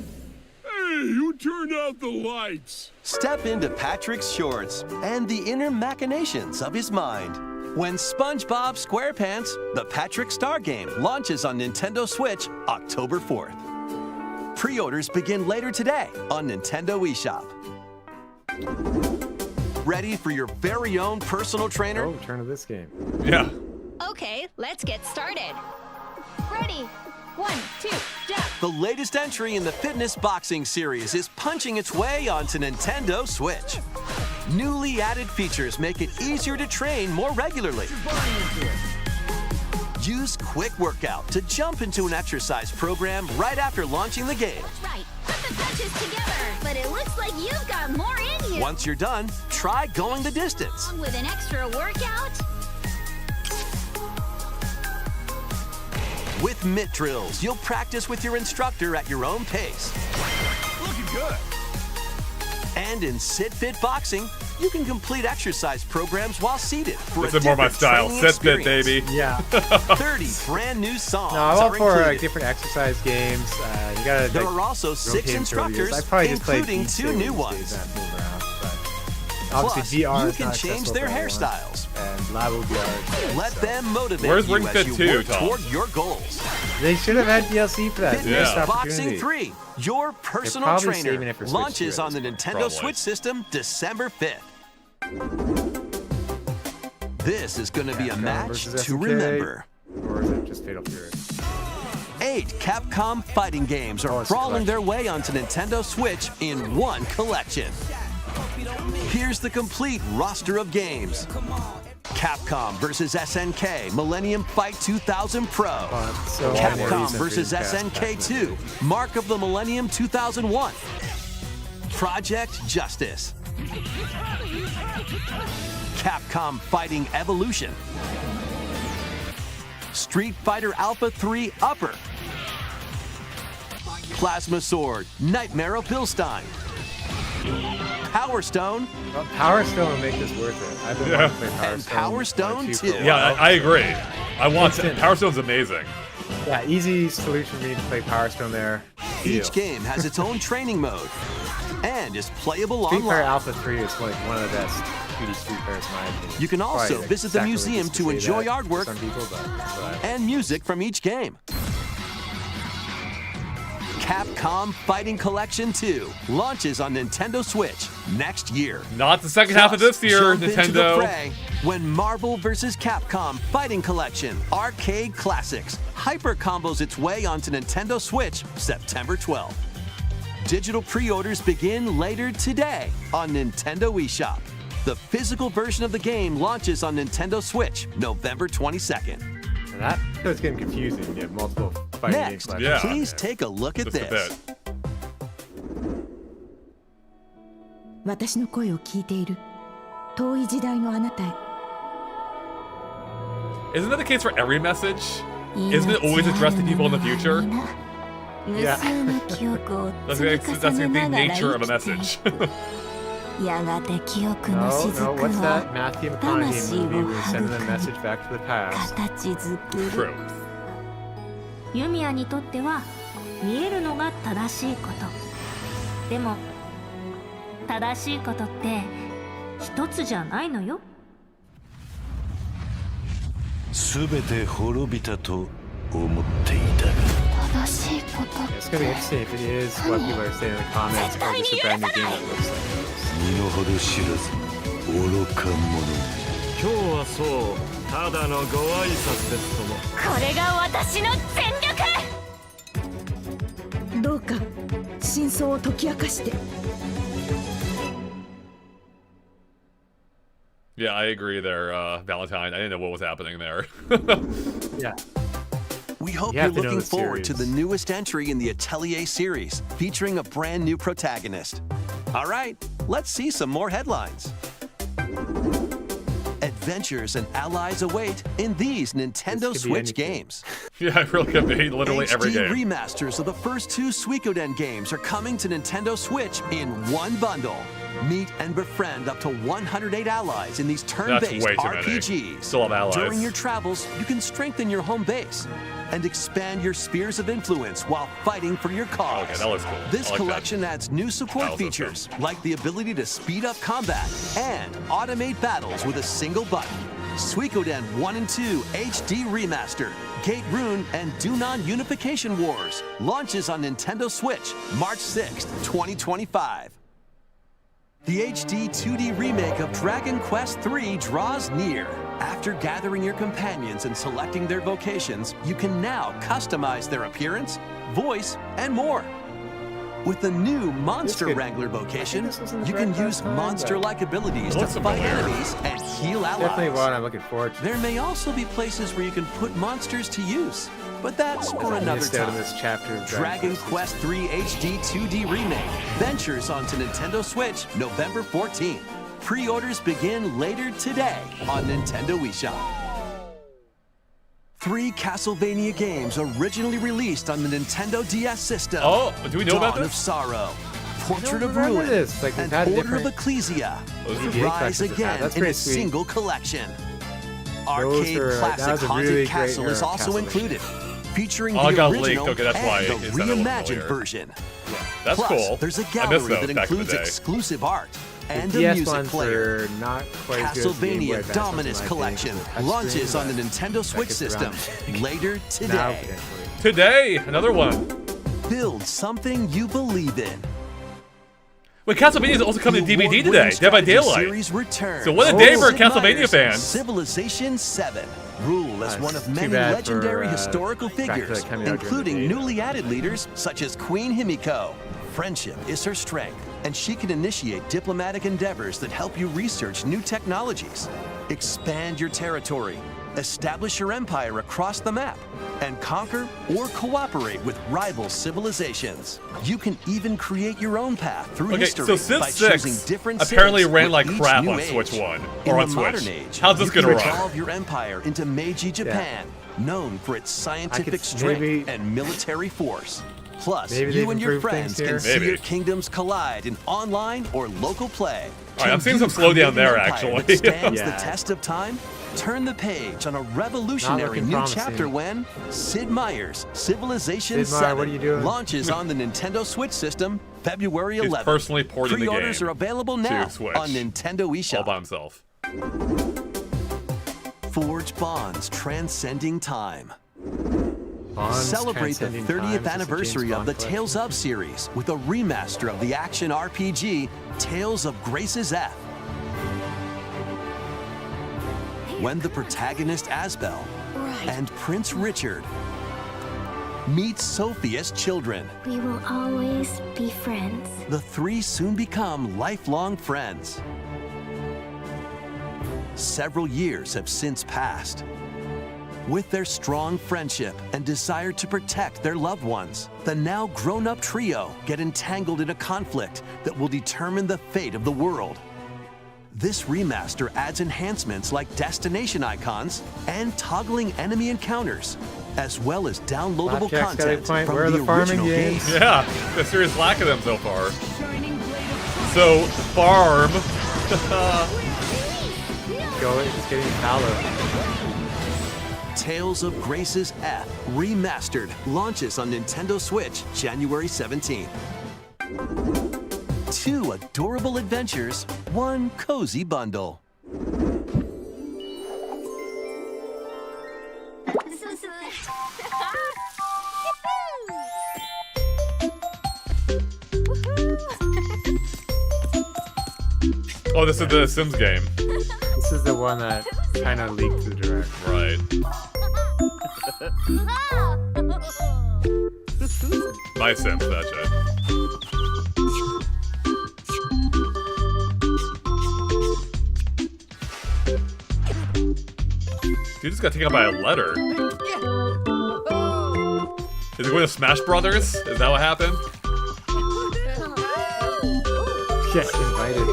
who turned out the lights? Step into Patrick's shorts and the inner machinations of his mind when SpongeBob SquarePants, the Patrick Star game, launches on Nintendo Switch October 4th. Pre-orders begin later today on Nintendo eShop. Ready for your very own personal trainer? Oh, turn to this game. Yeah. Okay, let's get started. Ready? 1, 2, jump. The latest entry in the fitness boxing series is punching its way onto Nintendo Switch. Newly added features make it easier to train more regularly. Use Quick Workout to jump into an exercise program right after launching the game. Right, put the punches together. But it looks like you've got more in you. Once you're done, try going the distance. Along with an extra workout. With mitt drills, you'll practice with your instructor at your own pace. Looking good. And in Sit Fit Boxing, you can complete exercise programs while seated for This is more my style. Sit Fit, baby. Yeah. 30 brand new songs. No, I want are for included. different exercise games. You gotta. There are also 6 instructors, including 2 new ones. Plus, you can change their hairstyles. And Labo VR. Let them motivate Where's you Ring as Fit you 2, work Tom? toward your goals. They should have had DLC for that. Fitness Missed Boxing opportunity. 3, your personal probably saving trainer, it for Switch launches 2 on the Nintendo Switch system December 5th. This is going to be a match to remember. Or is it just Fatal Fury? 8 Capcom fighting games are crawling their way onto Nintendo Switch in one collection. Here's the complete roster of games. Capcom vs. SNK Millennium Fight 2000 Pro. Capcom vs. SNK 2 Mark of the Millennium 2001. Project Justice. Capcom Fighting Evolution. Street Fighter Alpha 3 Upper. Plasma Sword, Nightmare of Bilstein. Power Stone. Well, Power Stone will make this worth it. I've been wanting to play Power And Stone. Power Stone 2. Yeah, I agree. I want to. Power Stone's amazing. Yeah, easy solution for me to play Power Stone there. Each game has its own training mode and is playable Street Fighter online. Alpha 3 is like one of the best 2D Street Fighters in my opinion. You can also Probably visit the exactly museum what to you say enjoy that artwork for some people, but and music from each game. Capcom Fighting Collection 2 launches on Nintendo Switch next year. Not the second half of this year, jump into the Nintendo. fray when Marvel vs. Capcom Fighting Collection Arcade Classics hyper combos its way onto Nintendo Switch September 12th. Digital pre-orders begin later today on Nintendo eShop. The physical version of the game launches on Nintendo Switch November 22nd. that was getting confusing. You have multiple fighting Next, games. please take a look at Just a this. bit. 私の声を聞いている遠い時代のあなたへ Isn't that the case for every message? Isn't it always addressed to people in the future? Yeah. That's the nature of a message. やがて記憶 No, の no, 雫 what's は that Matthew McConaughey movie where he's sending a 魂 message back to the past? 形作る True. ユミヤにとっては見えるのが正しいことでも正しいことって一つじゃないのよすべて滅びたと思っていたが 正しいこと It's gonna be interesting if it is what people are saying in the comments or just a brand new game that looks like this. 身の程知らず愚か者今日はそうただのご挨拶ですともこれが私の全力どうか真相を解き明かして Yeah, I agree there, Valentine. I didn't know what was happening there. Yeah. We hope You you're have to know looking the forward to series. the newest entry in the Atelier series, featuring a brand new protagonist. All right, let's see some more headlines. Adventures and allies await in these Nintendo Switch games. Yeah, I really could be literally every HD game. remasters of the first two Suikoden games are coming to Nintendo Switch in one bundle. Meet and befriend up to 108 allies in these turn-based way too many. RPGs. Still have allies. During your travels, you can strengthen your home base and expand your spheres of influence while fighting for your cause. Okay, that looks cool. This I like collection adds new support Battle features, like the ability to speed up combat and automate battles with a single button. Suikoden 1 and 2 HD Remastered, Gate Rune, and Dunan Unification Wars launches on Nintendo Switch March 6th, 2025. The HD 2D remake of Dragon Quest III draws near. After gathering your companions and selecting their vocations, you can now customize their appearance, voice, and more. With the new Monster Wrangler vocation, you can use monster-like abilities to fight enemies and heal allies. Definitely one I'm looking forward to. There may also be places where you can put monsters to use, but that's for another Missed out on time. this chapter of Dragon Quest III HD 2D Remake ventures onto Nintendo Switch November 14th. Pre-orders begin later today on Nintendo eShop. 3 Castlevania games originally released on the Nintendo DS system. Oh, do we know about Dawn this? of Sorrow, Portrait of remember Ruin, this. Like, we've and had Order of different Ecclesia GBA rise collections of that. again That's in pretty a sweet. single collection. Those Arcade were- that classic was a Haunted really great Castle era is of also Castlevania. included, featuring Oh, it the got original leaked. Okay, that's why and it the said it wasn't reimagined familiar. version. That's Plus, cool. there's a I missed gallery those that back in the includes day. exclusive art and The a DS music ones player. were not quite as good as the Game Boy Castlevania Advance Dominus ones, I think, Collection but that's launches great, on the but Nintendo that Switch gets system around. later Now, today. potentially. Today, another one. Build something you believe in. Wait, Castlevania is also coming to The DVD award-winning today, Dead by strategy Daylight. series returns. So what a day for Sid Castlevania Meier's fans. Civilization 7. Rule as one of too many bad legendary for, historical Dracula figures, coming out during the including day, newly added leaders such as Queen Himiko. Friendship is her strength, and she can initiate diplomatic endeavors that help you research new technologies, expand your territory, establish your empire across the map, and conquer or cooperate with rival civilizations. You can even create your own path through Okay, history so Civ by choosing 6 different apparently cities ran with like each crap new on age. Switch 1 In or on the Switch. modern age, How's this you can gonna run? evolve your empire into Meiji Japan, known for its scientific maybe- strength and military force. Plus, Maybe you they've and your improved friends things can here. see Maybe. your kingdoms collide in online or local play. All right, I'm Can seeing you some slowdown create there, an empire actually. that stands Yeah. the test of time? Turn the page on a revolutionary looking new promising. chapter when Sid Meier's Civilization Sid Meier, 7 what are you doing? launches on the Nintendo Switch system February He's 11th. personally porting the game Pre-orders are available to now Switch. on Nintendo all eShop. by himself. Forge bonds transcending time. Bonds Celebrate the transcending 30th time. Is this a anniversary James of the Bond Tales collection? of series with a remaster of the action RPG Tales of Grace's F. When the protagonist Asbel and Prince Richard meet Sophie as children, We will always be friends. the three soon become lifelong friends. Several years have since passed. With their strong friendship and desire to protect their loved ones, the now grown-up trio get entangled in a conflict that will determine the fate of the world. This remaster adds enhancements like destination icons and toggling enemy encounters, as well as downloadable Blackjack's got a content point. from Where are the the farming original games? game. Yeah, a serious lack of them so far. So, farm. It's getting fallow. Tales of Grace's F Remastered launches on Nintendo Switch January 17th. 2 adorable adventures, 1 cozy bundle. Oh, this is the Sims game. This is the one that kind of leaked through direct. Right. My Sims, that's it. Dude just got taken out by a letter. Is it going to Smash Brothers? Is that what happened? Yes, invited.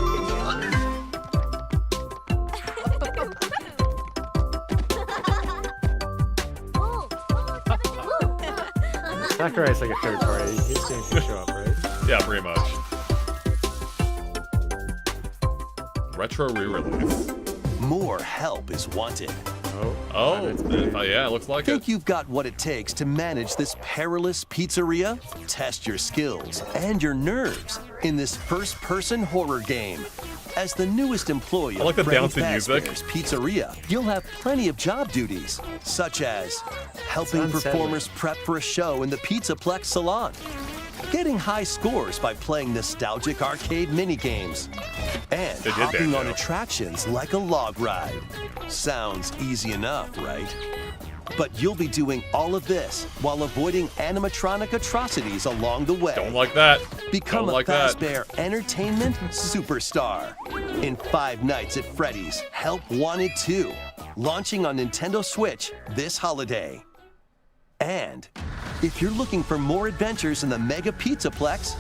Sakurai's like a third party. He's going to show up, right? Yeah, pretty much. Retro re-release. More help is wanted. Oh, yeah, it looks like Think you've got what it takes to manage this perilous pizzeria? Test your skills and your nerves in this first-person horror game. As the newest employee I like the of Freddy bouncing music. Fazbear's Pizzeria, you'll have plenty of job duties, such as helping It's unsettling. performers prep for a show in the Pizzaplex salon, getting high scores by playing nostalgic arcade minigames, and They did hopping on Banjo. attractions like a log ride. Sounds easy enough, right? But you'll be doing all of this while avoiding animatronic atrocities along the way. Don't like that. Become Don't a like that. Fazbear entertainment superstar in 5 Nights at Freddy's Help Wanted 2, launching on Nintendo Switch this holiday. And if you're looking for more adventures in the Mega Pizzaplex,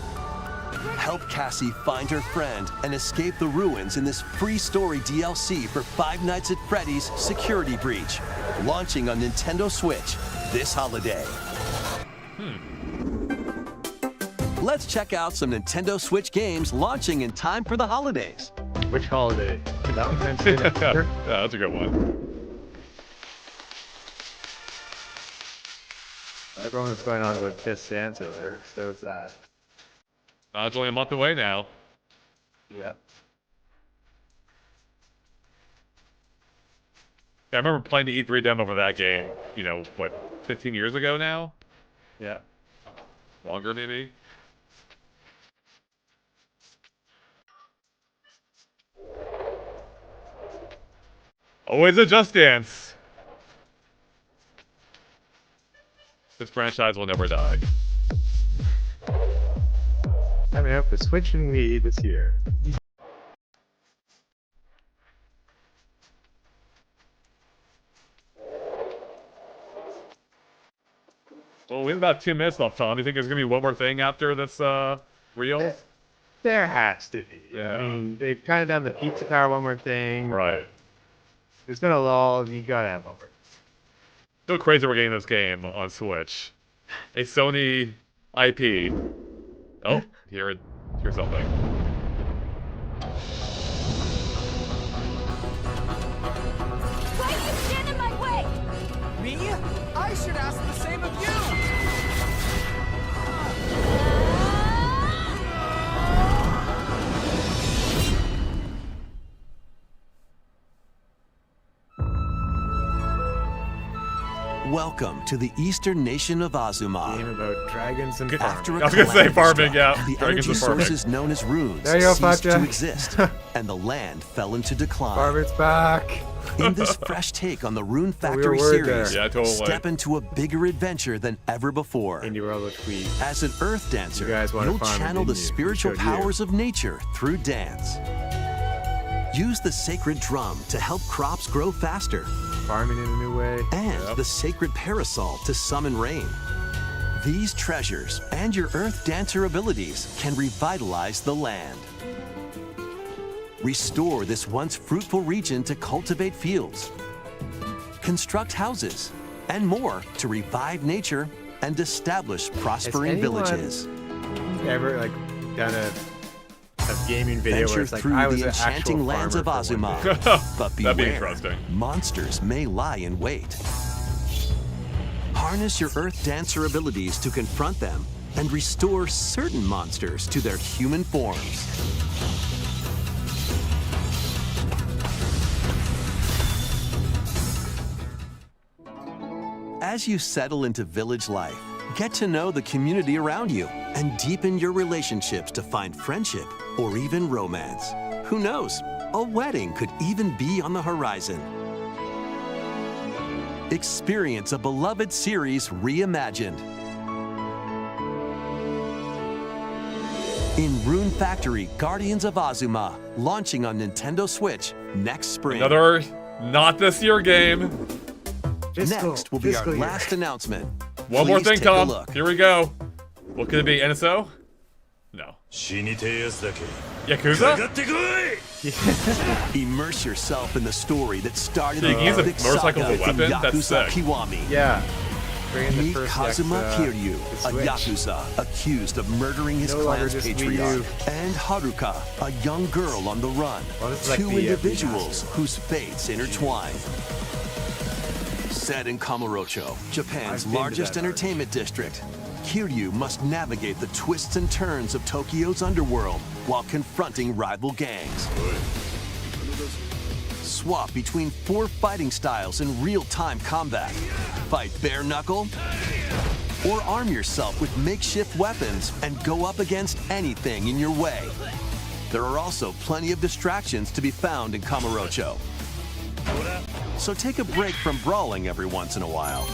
help Cassie find her friend and escape the ruins in this free story DLC for 5 Nights at Freddy's Security Breach, launching on Nintendo Switch this holiday. Let's check out some Nintendo Switch games launching in time for the holidays. Which holiday? Valentine's Day? Yeah, that's a good one. Everyone was going on with Kiss Santa there, so it's that. It's only a month away now. Yeah. Yeah, I remember playing the E3 demo for that game, you know, what, 15 years ago now? Yeah. Longer, maybe? Always a Just Dance. This franchise will never die. Coming up with Switch and Wii this year. Well, we have about 2 minutes left, Tom. Do you think there's going to be one more thing after this, reel? There has to be. Yeah. I mean, they've kind of done the Pizza Tower one more thing. Right. There's been a lull, you gotta have more. So crazy we're getting this game on Switch. A Sony IP. Oh, hear something. Why do you stand in my way? Me? I should ask the same of you! Welcome to the eastern nation of Azuma. Game about dragons and After farming. a I was gonna say farming, strike, yeah. the Dragons energy and farming. sources known as runes There you go, ceased to Faja. exist, and the land fell into decline. Farming's back. In this fresh take on the Rune we were Factory worried series, there. Yeah, totally. step into a bigger adventure than ever before. IndieWorld will tweet. As an earth dancer, You guys wanted you'll farming, channel the didn't you? spiritual We showed you. powers of nature through dance. Use the sacred drum to help crops grow faster, Farming in a new way. and the sacred parasol to summon rain. These treasures and your earth dancer abilities can revitalize the land. Restore this once fruitful region to cultivate fields, construct houses, and more to revive nature and establish prospering anyone villages. Ever like done a gaming video where Venture it's like through I was the an enchanting actual lands of farmer for one Azuma. day. But That'd be beware, interesting. monsters may lie in wait. Harness your earth dancer abilities to confront them and restore certain monsters to their human forms. As you settle into village life, get to know the community around you and deepen your relationships to find friendship or even romance. Who knows? A wedding could even be on the horizon. Experience a beloved series reimagined. In Rune Factory Guardians of Azuma, launching on Nintendo Switch next spring. Another not this year game. Next will be our last announcement. One more Please thing, take a Tom. look. Here we go. What could it be? NSO? No. Yakuza? Immerse yourself in the story that started So you the can use a epic motorcycle saga as a from weapon? That's Yakuza sick. Kiwami. Yeah. Bring in the Meet first Kazuma Kiryu, to a Switch. Yakuza accused of murdering his No longer clan's just Wii patriarch, U. and Haruka, a young girl on the run. Well, this is like Two the, individuals whose fates intertwine. Set in Kamurocho, Japan's I've been to largest that entertainment district, Kiryu must navigate the twists and turns of Tokyo's underworld while confronting rival gangs. Swap between 4 fighting styles in real-time combat. Fight bare knuckle, or arm yourself with makeshift weapons and go up against anything in your way. There are also plenty of distractions to be found in Kamurocho. So take a break from brawling every once in a while.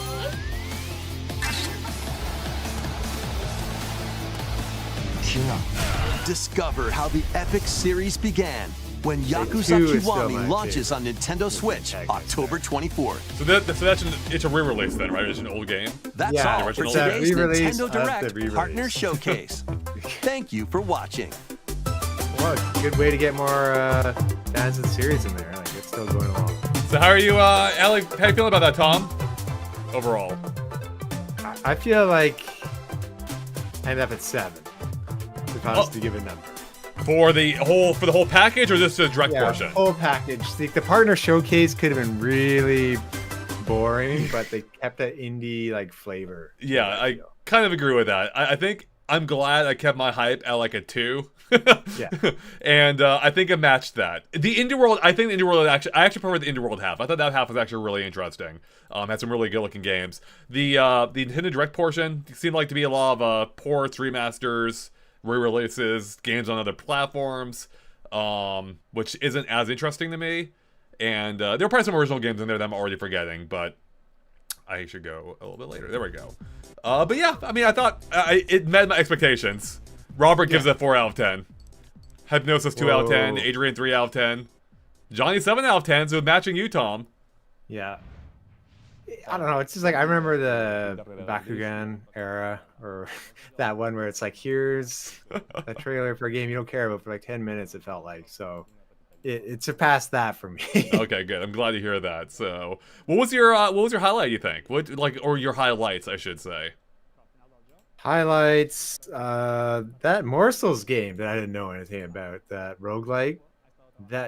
Discover how the epic series began when Yakuza 2 is still my Kiwami launches on favorite. Nintendo Switch October 24th. So it's a re-release then, right? It's an old game. That's Yeah, all for it's a today's re-release Nintendo of the Direct re-release. Partner Showcase. Thank you for watching. Well, good way to get more fans of the series in there. Like it's still going along. So how are you, Allie? How you feeling about that, Tom? Overall. I feel like I end up at 7. If I was to give a number. For the whole package, or just the direct portion? Whole package. The partner showcase could have been really boring, but they kept that indie like flavor. Yeah, I kind of agree with that. I think I'm glad I kept my hype at like a 2. Yeah. And I think it matched that. The IndieWorld, I think the IndieWorld I actually prefer the IndieWorld half. I thought that half was actually really interesting. Had some really good looking games. The Nintendo Direct portion seemed like to be a lot of ports, remasters, re-releases, games on other platforms, which isn't as interesting to me. And there were probably some original games in there that I'm already forgetting, but I should go a little bit later. There we go. But yeah, I mean, I thought it met my expectations. Robert gives it a 4 out of 10. Hypnosis 2 out of 10. Adrian 3 out of 10. Johnny 7 out of 10, so matching you, Tom. Yeah. I don't know. It's just like I remember the Bakugan era, or that one where it's like, here's a trailer for a game you don't care about for like 10 minutes. It felt like so. It surpassed that for me. Okay, good. I'm glad to hear that. So, what was your highlight? You think? Or your highlights, I should say. Highlights, that Morsels game that I didn't know anything about, that roguelike.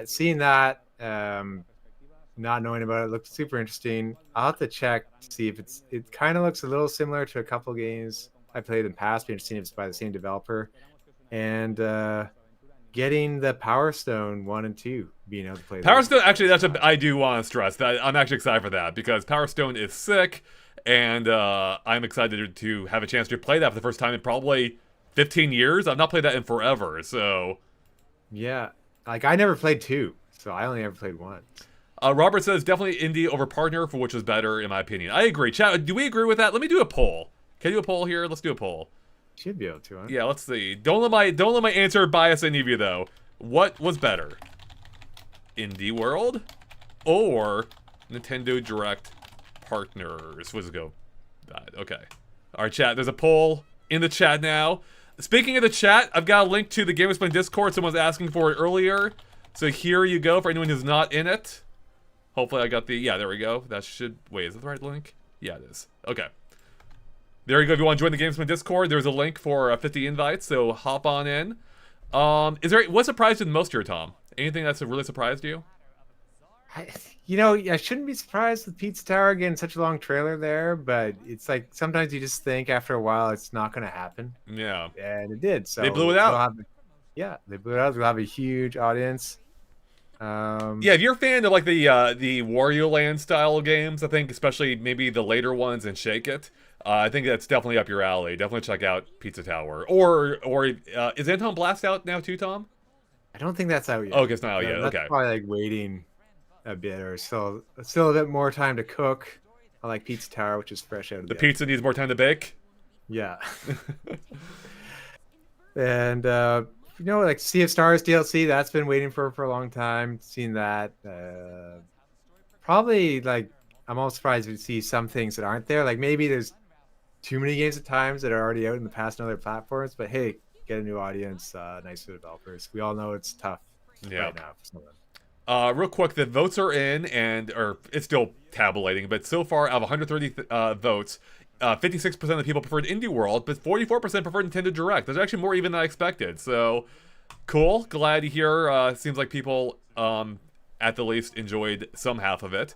Seeing that, not knowing about it, looked super interesting. I'll have to check to see if it kind of looks a little similar to a couple games I played in the past. Be interesting if it's by the same developer. And getting the Power Stone 1 and 2, being able to play Power Stone, actually, I do want to stress that I'm actually excited for that because Power Stone is sick. And I'm excited to have a chance to play that for the first time in probably 15 years. I've not played that in forever, so... Yeah. Like, I never played 2, so I only ever played 1. Robert says, definitely indie over partner, for which was better, in my opinion. I agree. Chat, do we agree with that? Let me do a poll. Can I do a poll here? Let's do a poll. Should be able to, huh? Yeah, let's see. Don't let my answer bias any of you, though. What was better? IndieWorld or Nintendo Direct partners? Let's go. Okay. All right, chat. There's a poll in the chat now. Speaking of the chat, I've got a link to the GameXplain Discord. Someone was asking for it earlier. So here you go for anyone who's not in it. Hopefully I got the... Yeah, there we go. That should... Wait, is that the right link? Yeah, it is. Okay. There you go. If you want to join the GameXplain Discord, there's a link for 50 invites, so hop on in. What surprised you the most here, Tom? Anything that's really surprised you? I shouldn't be surprised with Pizza Tower getting such a long trailer there, but it's like sometimes you just think after a while it's not going to happen. Yeah. And it did. So they blew it out. They blew it out. They'll have a huge audience. Yeah, if you're a fan of like the Wario Land style games, I think especially maybe the later ones and Shake It, I think that's definitely up your alley. Definitely check out Pizza Tower. Or is Anton Blast out now too, Tom? I don't think that's out yet. Oh, it's not out yet. That's okay. Probably like waiting a bit, or still a bit more time to cook. I like Pizza Tower, which is fresh out of the pizza needs more time to bake. Yeah. And like Sea of Stars DLC, that's been waiting for a long time. Seen that. Probably like I'm almost surprised to see some things that aren't there. Like maybe there's too many games at times that are already out in the past on other platforms. But hey, get a new audience. Nice for developers. We all know it's tough right now for some of them. Real quick, the votes are in, or it's still tabulating, but so far, out of 130 votes, 56% of the people preferred IndieWorld, but 44% preferred Nintendo Direct. There's actually more even than I expected, so cool. Glad to hear. Seems like people, at the least, enjoyed some half of it.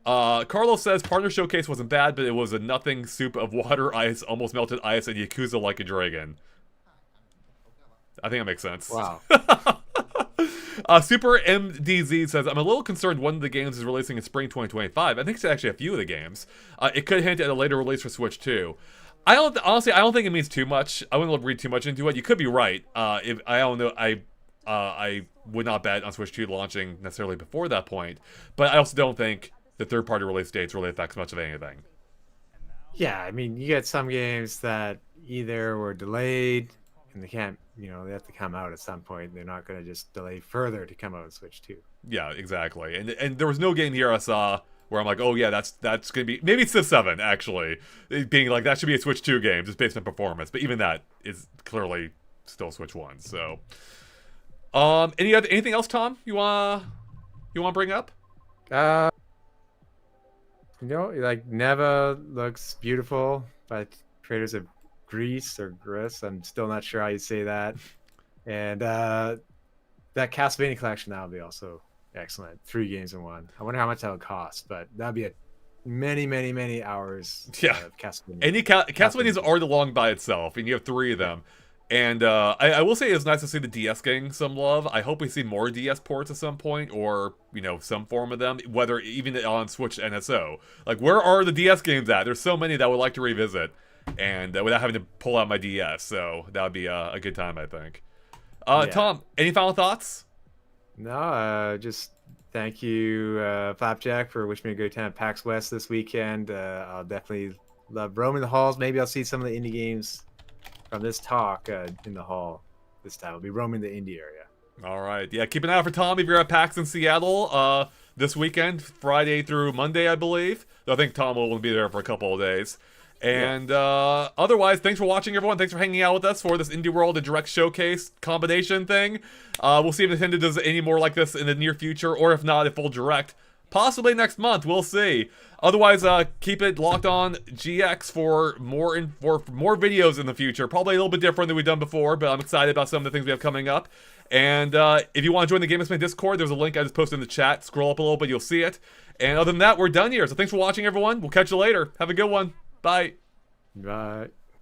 Carlos says, Partner Showcase wasn't bad, but it was a nothing soup of water, ice, almost melted ice, and Yakuza like a dragon. I think that makes sense. Wow. Super MDZ says, I'm a little concerned one of the games is releasing in spring 2025. I think it's actually a few of the games. It could hint at a later release for Switch 2. Honestly, I don't think it means too much. I wouldn't read too much into it. You could be right. If I don't know, I would not bet on Switch 2 launching necessarily before that point. But I also don't think the third-party release dates really affects much of anything. Yeah, I mean, you get some games that either were delayed and they can't, they have to come out at some point. They're not going to just delay further to come out on Switch 2. Yeah, exactly. And there was no game here I saw where I'm like, oh yeah, that's going to be... Maybe it's Civ 7, actually. It being like, that should be a Switch 2 game, just based on performance. But even that is clearly still Switch 1, so... anything else, Tom, you want to bring up? Like, Neva looks beautiful, but creators of Greece or Gris, I'm still not sure how you say that. And that Castlevania collection, that'll be also excellent. 3 games in 1. I wonder how much that would cost, but that'd be many hours of Castlevania. Castlevania is already long by itself, and you have 3 of them. And I will say it's nice to see the DS getting some love. I hope we see more DS ports at some point, or, some form of them, whether even on Switch NSO. Like, where are the DS games at? There's so many that I would like to revisit, and without having to pull out my DS, so that would be a good time, I think. Tom, any final thoughts? No, just thank you, Flapjack, for wishing me a good time at PAX West this weekend. I'll definitely love roaming the halls. Maybe I'll see some of the indie games from this talk in the hall this time. We'll be roaming the indie area. All right. Yeah, keep an eye out for Tom if you're at PAX in Seattle this weekend, Friday through Monday, I believe. I think Tom will be there for a couple of days. And otherwise, thanks for watching, everyone. Thanks for hanging out with us for this IndieWorld and Direct Showcase combination thing. We'll see if Nintendo does any more like this in the near future, or if not, if full Direct Possibly next month. We'll see. Otherwise, keep it locked on GX for more videos in the future. Probably a little bit different than we've done before, but I'm excited about some of the things we have coming up. And if you want to join the GameXplain Discord, there's a link I just posted in the chat. Scroll up a little bit, you'll see it. And other than that, we're done here. So thanks for watching, everyone. We'll catch you later. Have a good one. Bye. Bye.